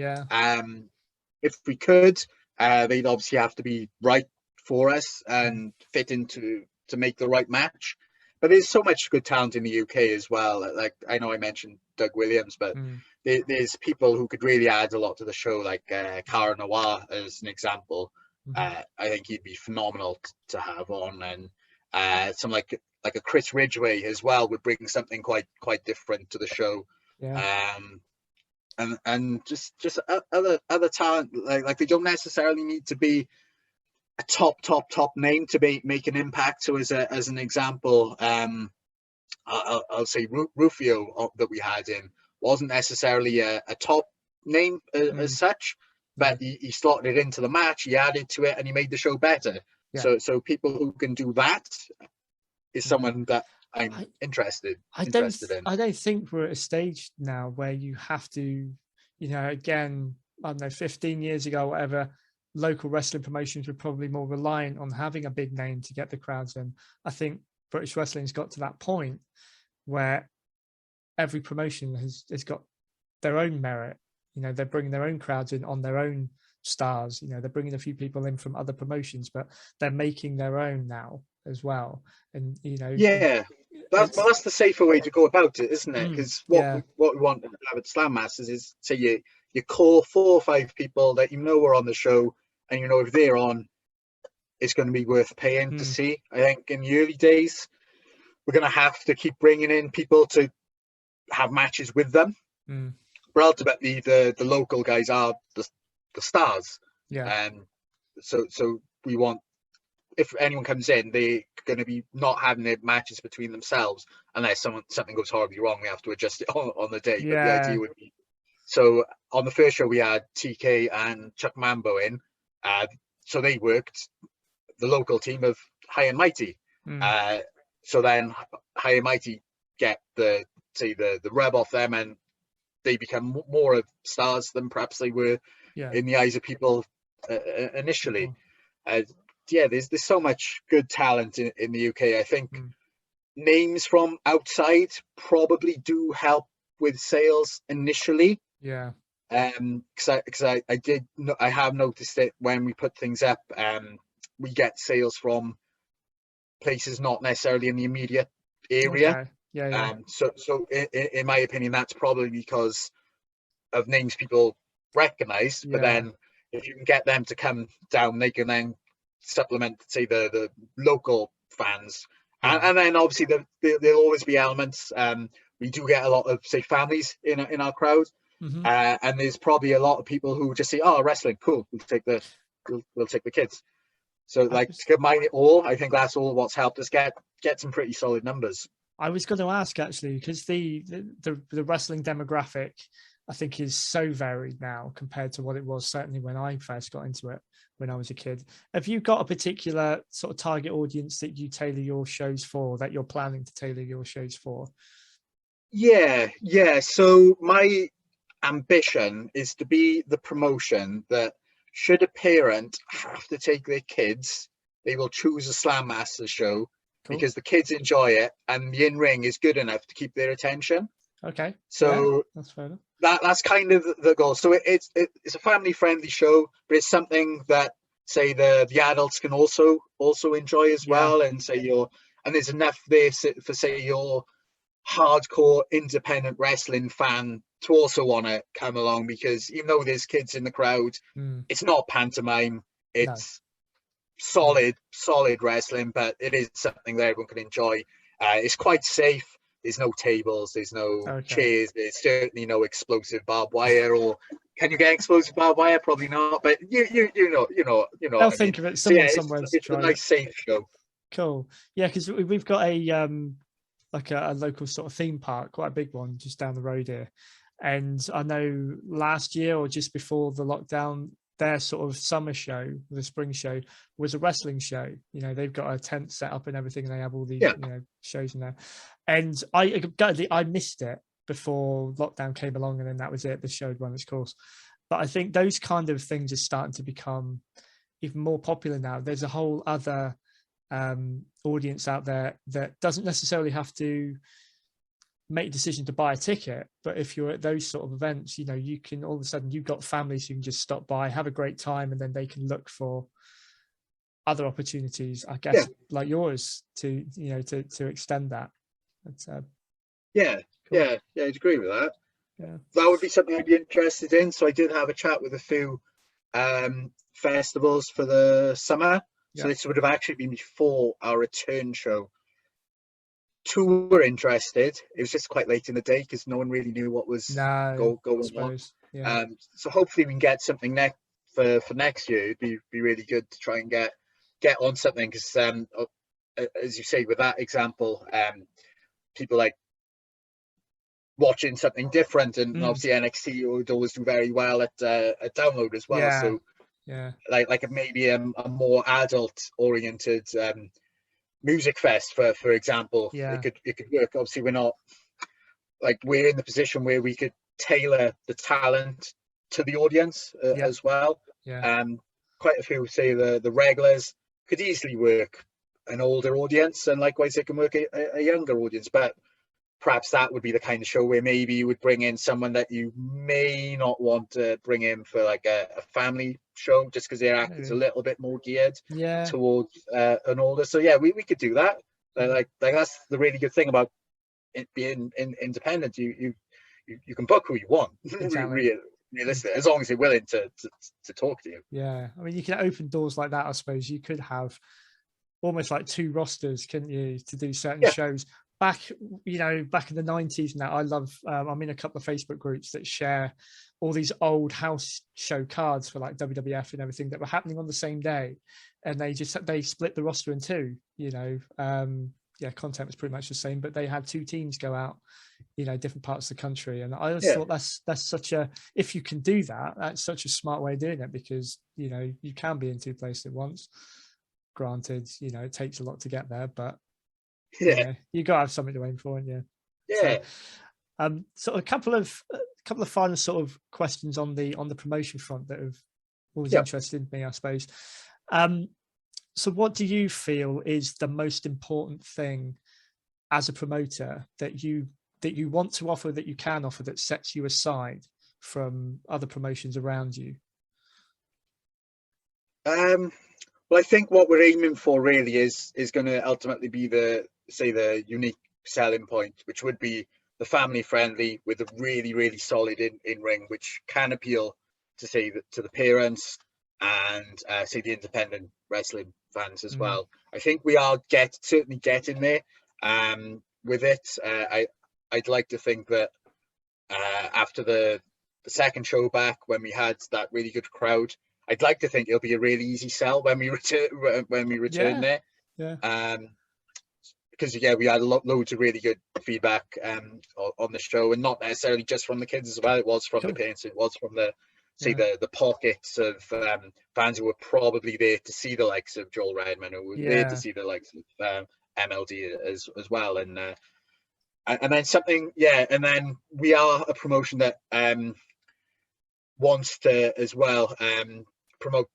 If we could, they'd obviously have to be right for us and fit into to make the right match. But there's so much good talent in the UK as well. Like, I know I mentioned Doug Williams, but there's people who could really add a lot to the show, like Cara Noir as an example. I think he'd be phenomenal to have on, and some like a Chris Ridgway as well would bring something quite different to the show. And just other talent, like they don't necessarily need to be a top name to make an impact. So as an example, I'll say Rufio that we had in wasn't necessarily a top name as such, but he slotted it into the match, he added to it, and he made the show better. So people who can do that is someone that I'm interested in. I don't think we're at a stage now where you have to, again, I don't know, 15 years ago, whatever, local wrestling promotions were probably more reliant on having a big name to get the crowds in. I think British wrestling's got to that point where every promotion has got their own merit. They're bringing their own crowds in on their own stars. They're bringing a few people in from other promotions, but they're making their own now as well. And that's the safer way to go about it, isn't it? Because what we want to have at Slammasters is, say, you call 4 or 5 people that you know are on the show, and you know if they're on, it's going to be worth paying to see. I think in the early days, we're going to have to keep bringing in people to have matches with them. But ultimately, the local guys are the stars. Yeah. So we want, if anyone comes in, they're going to be not having their matches between themselves unless something goes horribly wrong. We have to adjust it on the day. Yeah. But the idea would be, so on the first show we had TK and Chuck Mambo in, so they worked the local team of High and Mighty. So then High and Mighty get the rub off them, and they become more of stars than perhaps they were in the eyes of people initially. There's so much good talent in the UK. I think names from outside probably do help with sales initially. Because I have noticed it when we put things up. We get sales from places not necessarily in the immediate area. So in my opinion, that's probably because of names people recognize. But then if you can get them to come down, they can then supplement, say, the local fans. And then obviously there'll always be elements. We do get a lot of, say, families in our crowd. And there's probably a lot of people who just say, "Oh, wrestling, cool. We'll take the kids." So like to combine it all, I think that's all what's helped us get some pretty solid numbers. I was going to ask actually, because the wrestling demographic, I think, is so varied now compared to what it was certainly when I first got into it when I was a kid. Have you got a particular sort of target audience that you tailor your shows for, that you're planning to tailor your shows for? Yeah. So my ambition is to be the promotion that, should a parent have to take their kids, they will choose a Slammasters show because the kids enjoy it and the in-ring is good enough to keep their attention. Okay. So that's fair enough. That's kind of the goal. So it's a family-friendly show, but it's something that, say, the adults can also enjoy as well. And say and there's enough there for, say, your hardcore independent wrestling fan to also want to come along, because even though there's kids in the crowd, it's not pantomime, it's solid wrestling, but it is something that everyone can enjoy. It's quite safe. There's no tables, there's no chairs, there's certainly no explosive barbed wire. Or can you get explosive barbed wire? Probably not, but you know I'll think of it somewhere to it's try. a nice safe show. Cool. Yeah, because we've got a like a local sort of theme park, quite a big one just down the road here. And I know last year or just before the lockdown, their sort of summer show, the spring show, was a wrestling show. You know, they've got a tent set up and everything, and they have all these shows in there. And I missed it before lockdown came along, and then that was it. The show had run its course. But I think those kind of things are starting to become even more popular now. There's a whole other audience out there that doesn't necessarily have to make a decision to buy a ticket, but if you're at those sort of events, you know, you can, all of a sudden you've got families who can just stop by, have a great time, and then they can look for other opportunities, I guess, like yours, to extend that. That's cool. I'd agree with that. That would be something I'd be interested in. So I did have a chat with a few festivals for the summer. So this would have actually been before our return show. 2 were interested. It was just quite late in the day because no one really knew what was going on. So hopefully we can get something for next year. It'd be really good to try and get on something, because as you say with that example, people like watching something different, and obviously NXT would always do very well at download as well. So like maybe a more adult oriented music fest, for example, it could work. Obviously we're in the position where we could tailor the talent to the audience as well. Quite a few, say, the regulars could easily work an older audience, and likewise they can work a younger audience. But perhaps that would be the kind of show where maybe you would bring in someone that you may not want to bring in for like a family show, just because their act is a little bit more geared towards an older. So we could do that. Like that's the really good thing about it being independent. You can book who you want, Exactly. realistically, as long as you're willing to talk to you. Yeah, I mean, you can open doors like that. I suppose you could have almost like two rosters, couldn't you, to do certain Yeah. shows. Back in the 90s. Now I love. I'm in a couple of Facebook groups that share all these old house show cards for like WWF and everything that were happening on the same day, and they split the roster in two. Content was pretty much the same, but they had two teams go out, different parts of the country. And I always thought that's such a, if you can do that, that's such a smart way of doing it, because you can be in two places at once. Granted, it takes a lot to get there, but you got to have something to aim for, and so a couple of final sort of questions on the promotion front that have always interested me, I suppose. So what do you feel is the most important thing as a promoter that you want to offer, that you can offer, that sets you aside from other promotions around you? Well, I think what we're aiming for really is going to ultimately be the unique selling point, which would be the family friendly with a really, really solid in ring, which can appeal to the parents and the independent wrestling fans as well. I think we are certainly getting there with it. I'd like to think that after the second show back, when we had that really good crowd, I'd like to think it'll be a really easy sell when we return there. Yeah. Because we had loads of really good feedback on the show, and not necessarily just from the kids as well. It was from the parents. It was from the pockets of fans who were probably there to see the likes of Joel Redman, who were there to see the likes of MLD as well, and then something, and then we are a promotion that wants to as well promote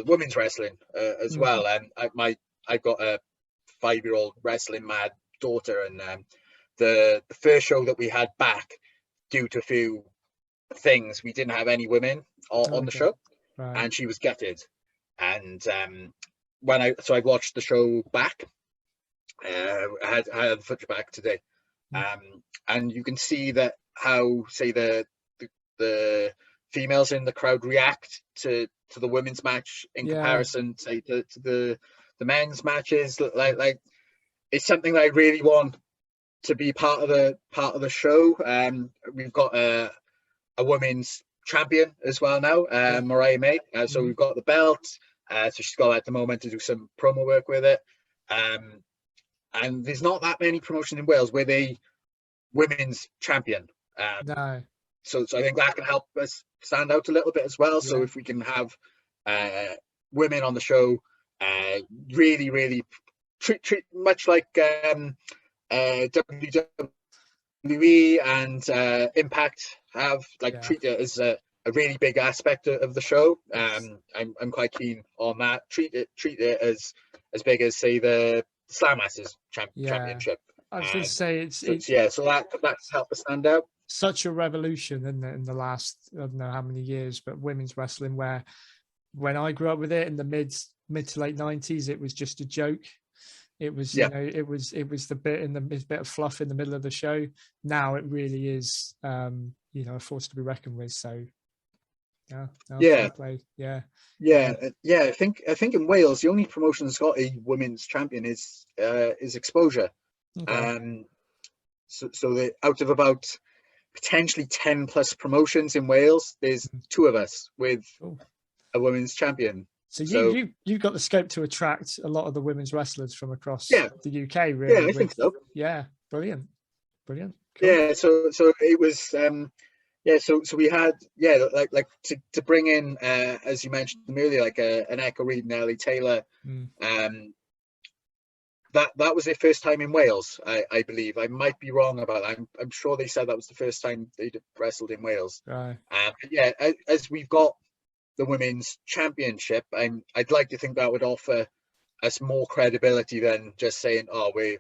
women's wrestling as well. And I've got a 5-year-old wrestling mad daughter, and the first show that we had back, due to a few things, we didn't have any women on the show, and she was gutted. And I watched the show back, I had the footage back today, and you can see that how the females in the crowd react to the women's match in comparison to the men's matches. Like it's something that I really want to be part of the show. We've got a women's champion as well now, Mariah May. So we've got the belt. So she's got at the moment to do some promo work with it. And there's not that many promotions in Wales with a women's champion. No. So I think that can help us stand out a little bit as well. Yeah. So if we can have women on the show, really, really treat much like WWE and Impact have, treat it as a really big aspect of the show. I'm quite keen on that. Treat it as big as, say, the Slammasters Championship. I was going to say so that's helped us stand out. Such a revolution in the last, I don't know how many years, but women's wrestling, where when I grew up with it in the mid to late 90s, it was just a joke. It was it was the bit of fluff in the middle of the show. Now it really is a force to be reckoned with. So fair play. I think in Wales the only promotion that's got a women's champion is Exposure. Okay. So out of about potentially 10 plus promotions in Wales, there's 2 of us with a women's champion. So you've got the scope to attract a lot of the women's wrestlers from across the UK, really. Yeah, I think so. Yeah, brilliant. Cool. Yeah, so it was so we had to bring in as you mentioned earlier, like an Echo Reed and Ellie Taylor. That was their first time in Wales, I believe. I might be wrong about that. I'm sure they said that was the first time they'd wrestled in Wales. Right. As we've got the women's championship, I'd like to think that would offer us more credibility than just saying, we'd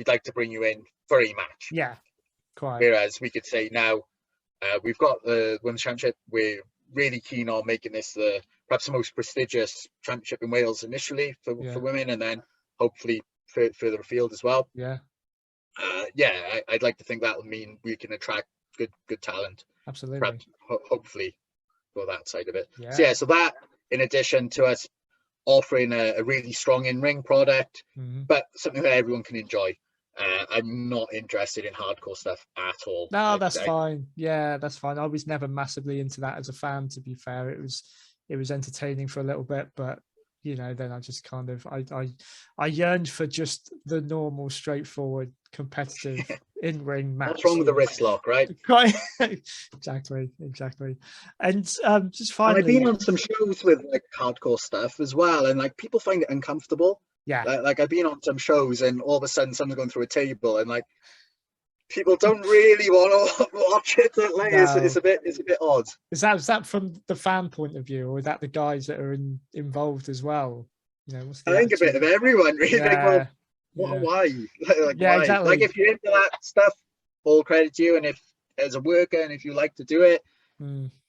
like to bring you in for a match. Yeah, quite. Whereas we could say now, we've got the women's championship, we're really keen on making this perhaps the most prestigious championship in Wales initially for women, and then hopefully further afield as well. Yeah. I'd like to think that will mean we can attract good talent. Absolutely. Perhaps, hopefully, for that side of it. Yeah. So that, in addition to us offering a really strong in-ring product, but something that everyone can enjoy. I'm not interested in hardcore stuff at all. No, that's fine. Yeah, that's fine. I was never massively into that as a fan, to be fair. It was entertaining for a little bit, but then I just kind of I yearned for just the normal, straightforward, competitive in-ring match. What's wrong with the wrist lock, right? Right. Exactly. And just finally, and I've been on some shows with like hardcore stuff as well, and like people find it uncomfortable. Yeah. Like I've been on some shows, and all of a sudden someone's going through a table, and like people don't really want to watch it. Like, no. It's a bit odd. Is that from the fan point of view, or is that the guys that are involved as well? What's the I think a bit of everyone, really. Yeah. Why? Like, yeah, why? exactly. Like, if you're into that stuff, all credit to you. And if as a worker, and if you like to do it,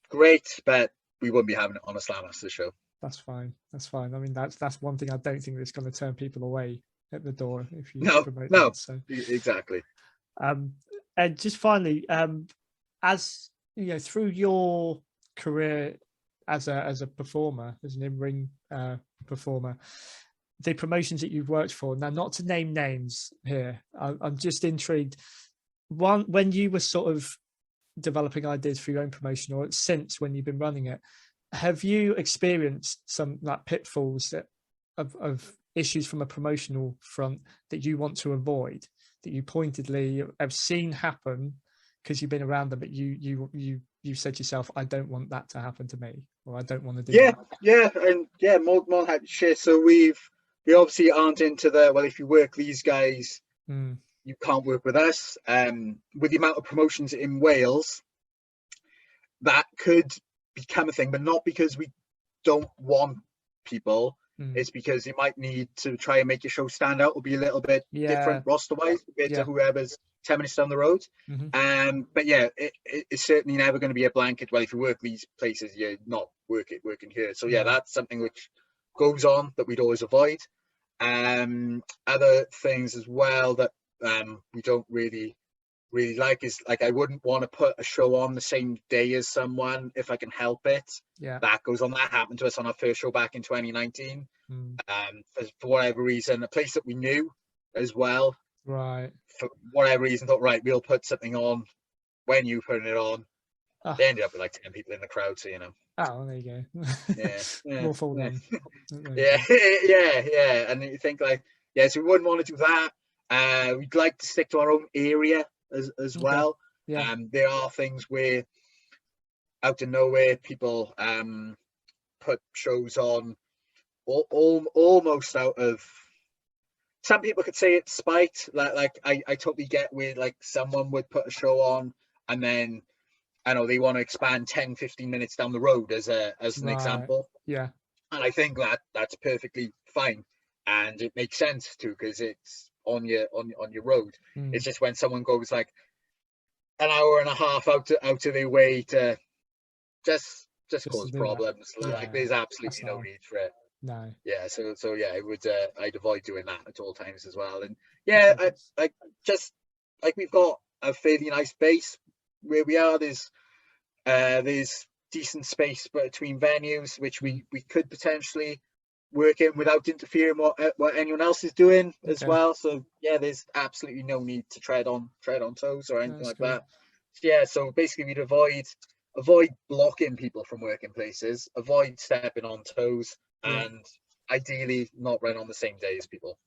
great. But we wouldn't be having it on a Slammasters show. That's fine. I mean, that's one thing I don't think that's going to turn people away at the door if you promote that. So exactly. And just finally, as through your career as a performer, as an in-ring performer, the promotions that you've worked for. Now, not to name names here, I'm just intrigued. When you were sort of developing ideas for your own promotion, or since when you've been running it, have you experienced some like pitfalls of issues from a promotional front that you want to avoid, that you pointedly have seen happen because you've been around them, but you said yourself, I don't want that to happen to me, or I don't want to do that? More happy to share. So we obviously aren't into if you work these guys, you can't work with us. With the amount of promotions in Wales, that could become a thing, but not because we don't want people. It's because you might need to try and make your show stand out or be a little bit different roster-wise compared to whoever's 10 minutes down the road. But it's certainly never going to be a blanket. Well, if you work these places, you're not working here. So that's something which goes on that we'd always avoid. Other things as well that we don't really like is, like, I wouldn't want to put a show on the same day as someone if I can help it. That goes on. That happened to us on our first show back in 2019. For whatever reason, a place that we knew as well, right, for whatever reason, thought, right, we'll put something on when you put it on. They ended up with like 10 people in the crowd, so oh, there you go. More for them. Yeah. And you think like, so we wouldn't want to do that. We'd like to stick to our own area as well. There are things where out of nowhere people put shows on almost out of, some people could say it's spite. Like I totally get where like someone would put a show on and then I know they want to expand 10-15 minutes down the road as an example. And I think that's perfectly fine, and it makes sense too, because it's on your road. It's just when someone goes like an hour and a half out of their way to just cause problems. Like there's absolutely no need for it. No. So I'd avoid doing that at all times as well. And we've got a fairly nice base where we are. There's decent space between venues, which we could potentially work in without interfering what anyone else is doing as well. So there's absolutely no need to tread on toes or anything like that. So basically we'd avoid blocking people from working places, avoid stepping on toes, and ideally not run on the same day as people.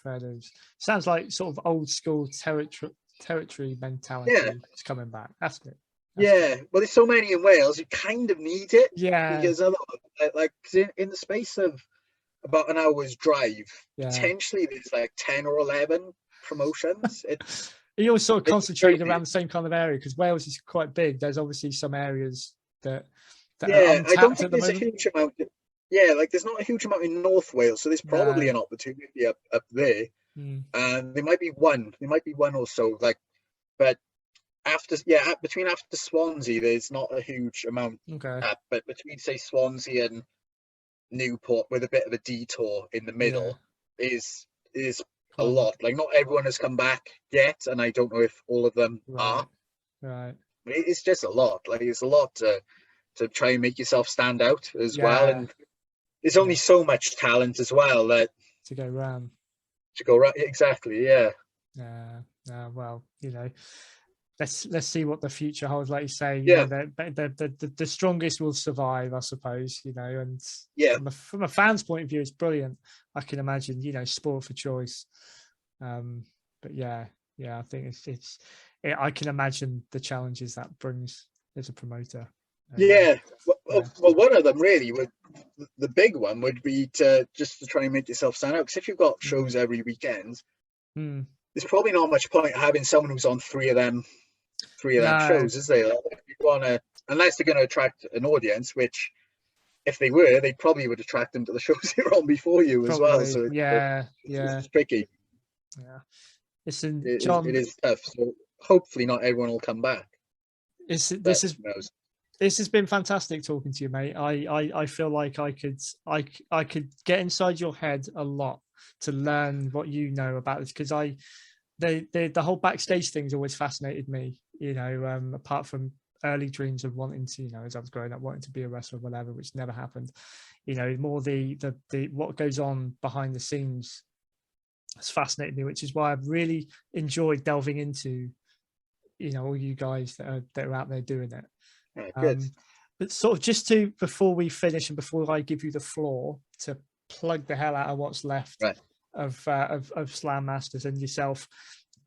Fair dues. Sounds like sort of old school territory mentality is coming back. That's good. Well, there's so many in Wales, you kind of need it. Because in the space of about an hour's drive, potentially there's like 10 or 11 promotions. Are you all sort of concentrated around the same kind of area? Because Wales is quite big. There's obviously some areas that are untapped I don't think at the there's a huge amount. There's not a huge amount in North Wales, so there's probably an opportunity up there. And there might be one or so. But after Swansea, there's not a huge amount. But between say Swansea and Newport, with a bit of a detour in the middle, is a lot. Like, not everyone has come back yet, and I don't know if all of them are. Right. It's just a lot. Like, it's a lot to try and make yourself stand out as well. And there's only so much talent as well that to go round. To go right, exactly. Yeah. Well, let's see what the future holds. Like you say, the strongest will survive, I suppose. And from a fan's point of view, it's brilliant. I can imagine, sport for choice. But I think I can imagine the challenges that brings as a promoter. Well, one of them really the big one would be to try and make yourself stand out. Because if you've got shows every weekend, there's probably not much point having someone who's on three of them shows, is there? Like, if you want to, unless they're going to attract an audience, which if they were, they probably would attract them to the shows they were on before you as well. So it's tricky. Yeah, listen, John, it is tough. So hopefully, not everyone will come back. This has been fantastic talking to you, mate. I feel like I could get inside your head a lot to learn what you know about this, because the whole backstage thing's always fascinated me. Apart from early dreams of wanting to, as I was growing up, wanting to be a wrestler or whatever, which never happened. More the what goes on behind the scenes has fascinated me, which is why I've really enjoyed delving into, all you guys that are out there doing it. Good. But sort of just before we finish and before I give you the floor to plug the hell out of what's left of Slammasters and yourself,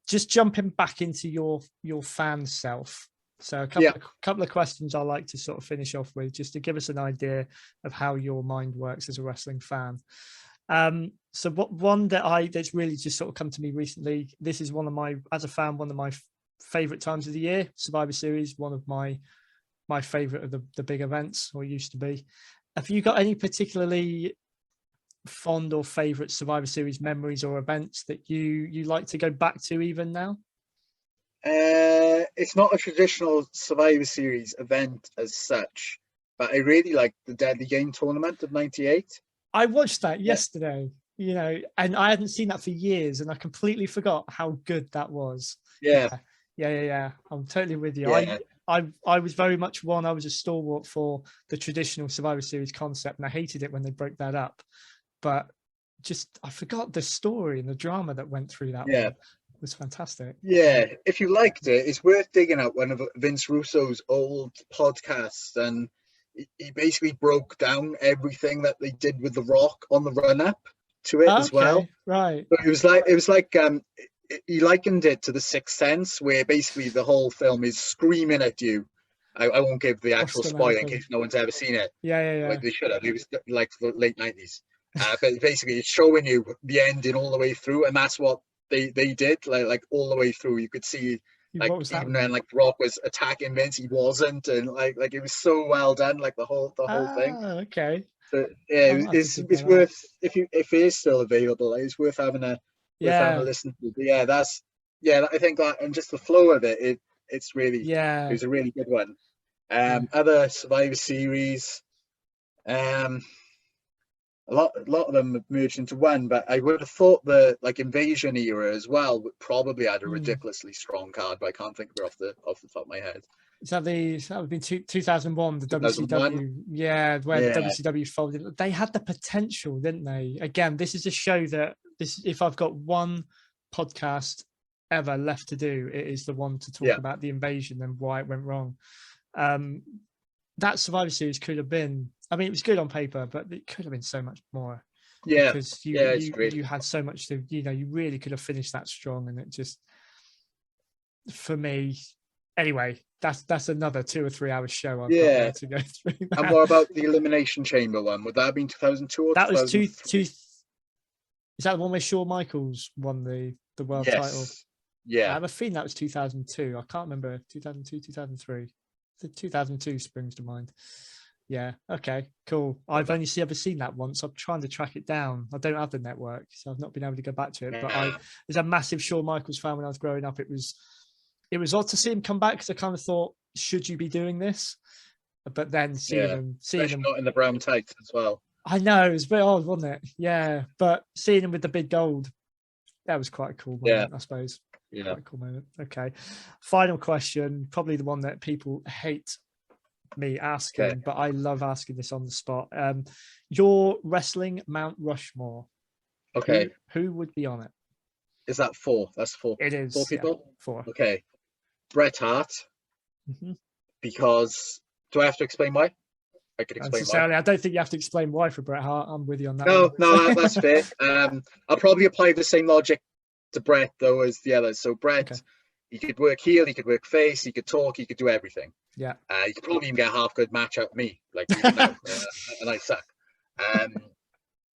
just jumping back into your fan self. So a couple of questions I like to sort of finish off with, just to give us an idea of how your mind works as a wrestling fan. So one that's really just sort of come to me recently. This is one of my favorite times of the year. Survivor Series, one of my favorite of the big events, or used to be. Have you got any particularly fond or favorite Survivor Series memories or events that you like to go back to even now? It's not a traditional Survivor Series event as such, but I really like the Deadly Game tournament of '98. I watched that yesterday, and I hadn't seen that for years, and I completely forgot how good that was. Yeah. I'm totally with you. Yeah. I was very much I was a stalwart for the traditional Survivor Series concept, and I hated it when they broke that up. But I forgot the story and the drama that went through that. One. It was fantastic. Yeah, if you liked it, it's worth digging out one of Vince Russo's old podcasts, and he basically broke down everything that they did with The Rock on the run up to it as well. Right. But it was like he likened it to The Sixth Sense, where basically the whole film is screaming at you. I won't give the actual spoiler in case no one's ever seen it. Yeah. Like they should have. It was like the late 90s. But basically it's showing you the ending all the way through, and that's what they did, like all the way through. You could see even when like Rock was attacking Vince, he wasn't, and like it was so well done, like the whole thing. Okay. But it's worth, if it is still available, it's worth having a listen to. But I think that, and just the flow of it, it's really it was a really good one. Other Survivor Series, a lot of them merged into one, but I would have thought the Invasion era as well would probably had a ridiculously strong card, but I can't think of it off the top of my head. That would have been 2001, the 2001? WCW, where WCW folded. They had the potential, didn't they? Again, this is a show that if I've got one podcast ever left to do, it is the one to talk about the Invasion and why it went wrong. That Survivor Series could have been, it was good on paper, but it could have been so much more. Yeah, because you had so much to, you really could have finished that strong, and it just, for me, anyway, that's another 2 or 3 hour show I've got to go through. And what about the Elimination Chamber one? Would that have been 2002 or that 2003? Was two. Is that the one where Shawn Michaels won the world title? Yeah, I have a feeling that was 2002. I can't remember 2002, 2003. The 2002 springs to mind. Yeah. Okay. Cool. I've only ever seen that once. I'm trying to track it down. I don't have the network, so I've not been able to go back to it. But I was a massive Shawn Michaels fan when I was growing up. It was odd to see him come back, because I kind of thought, should you be doing this? But then seeing him not in the brown tights as well. I know, it was a bit odd, wasn't it? Yeah. But seeing him with the big gold that was quite a cool moment, I suppose. Yeah. Quite a cool moment. Okay. Final question, probably the one that people hate me asking, but I love asking this on the spot. Your wrestling Mount Rushmore. Okay. Who would be on it? Is that 4? That's 4. It is 4 people? Yeah, 4. Okay. Bret Hart. Mm-hmm. Because do I have to explain why? I could explain why. I don't think you have to explain why for Bret Hart. I'm with you on that. No, that's fair. I'll probably apply the same logic to Bret though as the others. So Bret, he could work heel, he could work face, he could talk, he could do everything. Yeah. You could probably even get a half good match out of me, like even now, and I suck.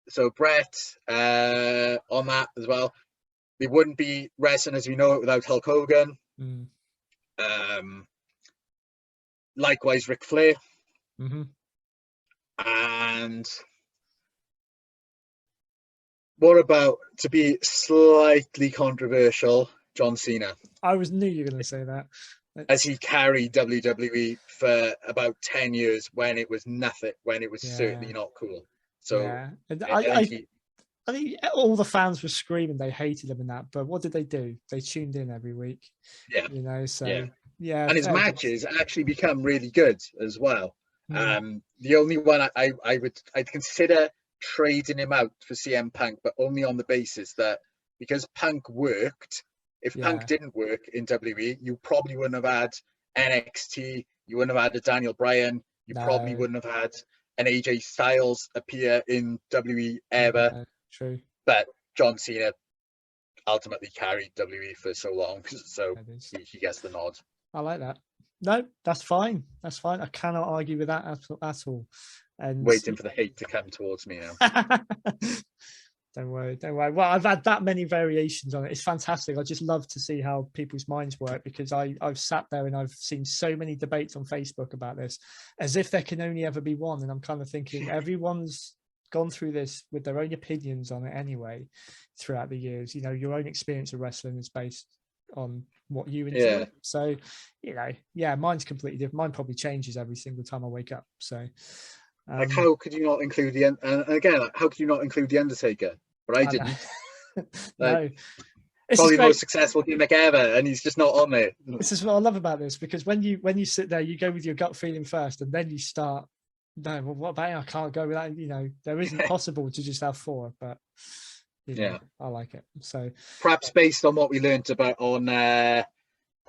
So Bret on that as well. We wouldn't be wrestling as we know it without Hulk Hogan. Likewise, Ric Flair. Mm-hmm. And what about, to be slightly controversial, John Cena? I knew you were going to say that. As he carried WWE for about 10 years when it was nothing, when it was certainly not cool. So I think all the fans were screaming they hated him in that, but what did they do? They tuned in every week. Yeah. You know, so and his matches actually become really good as well. The only one I'd consider trading him out for CM Punk, but only on the basis that because Punk worked, if Punk didn't work in WWE, you probably wouldn't have had NXT, you wouldn't have had a Daniel Bryan, you probably wouldn't have had an AJ Styles appear in WWE ever. True. But John Cena ultimately carried WWE for so long, so he gets the nod. I like that. No, that's fine. That's fine. I cannot argue with that at all. And waiting for the hate to come towards me now. Don't worry. Well, I've had that many variations on it. It's fantastic. I just love to see how people's minds work, because I've sat there and I've seen so many debates on Facebook about this, as if there can only ever be one. And I'm kind of thinking everyone's gone through this with their own opinions on it anyway throughout the years. You know, your own experience of wrestling is based on what you enjoy. So, you know, mine's completely different. Mine probably changes every single time I wake up. So like, how could you not include how could you not include the Undertaker? But I didn't. No, probably the most successful gimmick ever, and he's just not on it. This is what I love about this, because when you sit there, you go with your gut feeling first, and then you start. No, well, what about it? I can't go with that. You know, there isn't possible to just have 4, but you know, I like it. So perhaps based on what we learned about on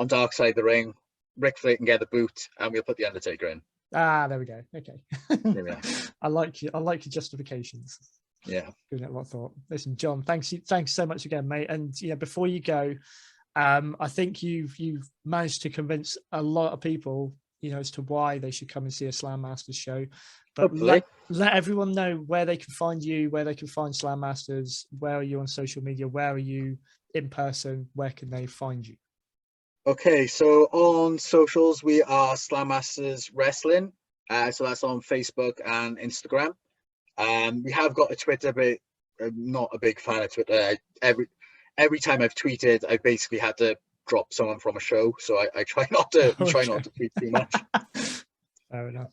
Dark Side of the Ring, Ric Flair can get the boot, and we'll put the Undertaker in. There we go. Okay. There we are. I like your justifications. Yeah. Giving it a lot of thought. Listen, John, thanks so much again, mate. And you know, before you go, I think you've managed to convince a lot of people, you know, as to why they should come and see a Slammasters show. But let everyone know where they can find you, where they can find Slammasters, where are you on social media, where are you in person, where can they find you? Okay, so on socials we are Slammasters Wrestling. So that's on Facebook and Instagram. We have got a Twitter, but I'm not a big fan of Twitter. Every time I've tweeted, I've basically had to drop someone from a show, so I try not to not to tweet too much. Fair enough.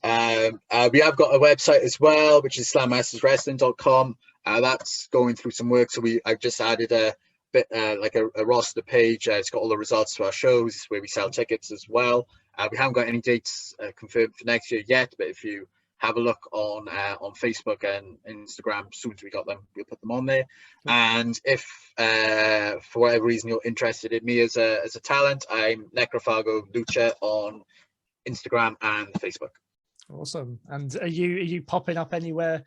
We have got a website as well, which is slammasterswrestling.com. That's going through some work, so I've just added a bit like a roster page. It's got all the results to our shows where we sell tickets as well. We haven't got any dates confirmed for next year yet, but if you have a look on Facebook and Instagram, as soon as we got them, we'll put them on there. And if for whatever reason you're interested in me as a talent, I'm Necrofago Lucha on Instagram and Facebook. Awesome. And are you popping up anywhere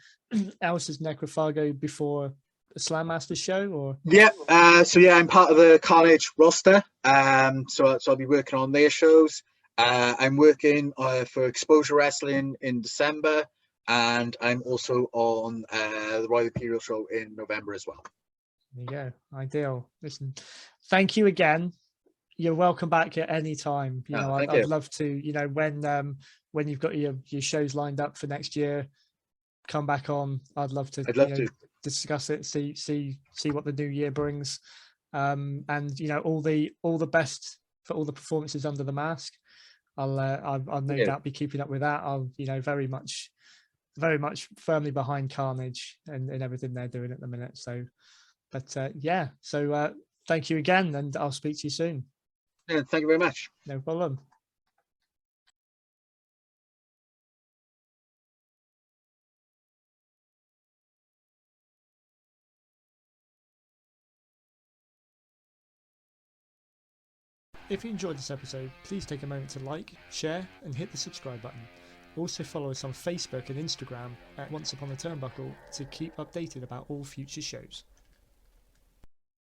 else as Necrofago before a Slammasters show, or? I'm part of the Carnage roster. So I'll be working on their shows. I'm working for Exposure Wrestling in December, and I'm also on the Royal Imperial show in November as well. There you go. Ideal. Listen, thank you again. You're welcome back at any time. You know, I'd love to, you know, when you've got your shows lined up for next year, come back on. I'd love to discuss it, see what the new year brings. And you know, all the best for all the performances under the mask. I'll no doubt be keeping up with that. I'll, you know, very much firmly behind Carnage and everything they're doing at the minute. So But yeah, so thank you again, and I'll speak to you soon. Yeah, thank you very much. No problem. If you enjoyed this episode, please take a moment to like, share, and hit the subscribe button. Also follow us on Facebook and Instagram at Once Upon a Turnbuckle to keep updated about all future shows.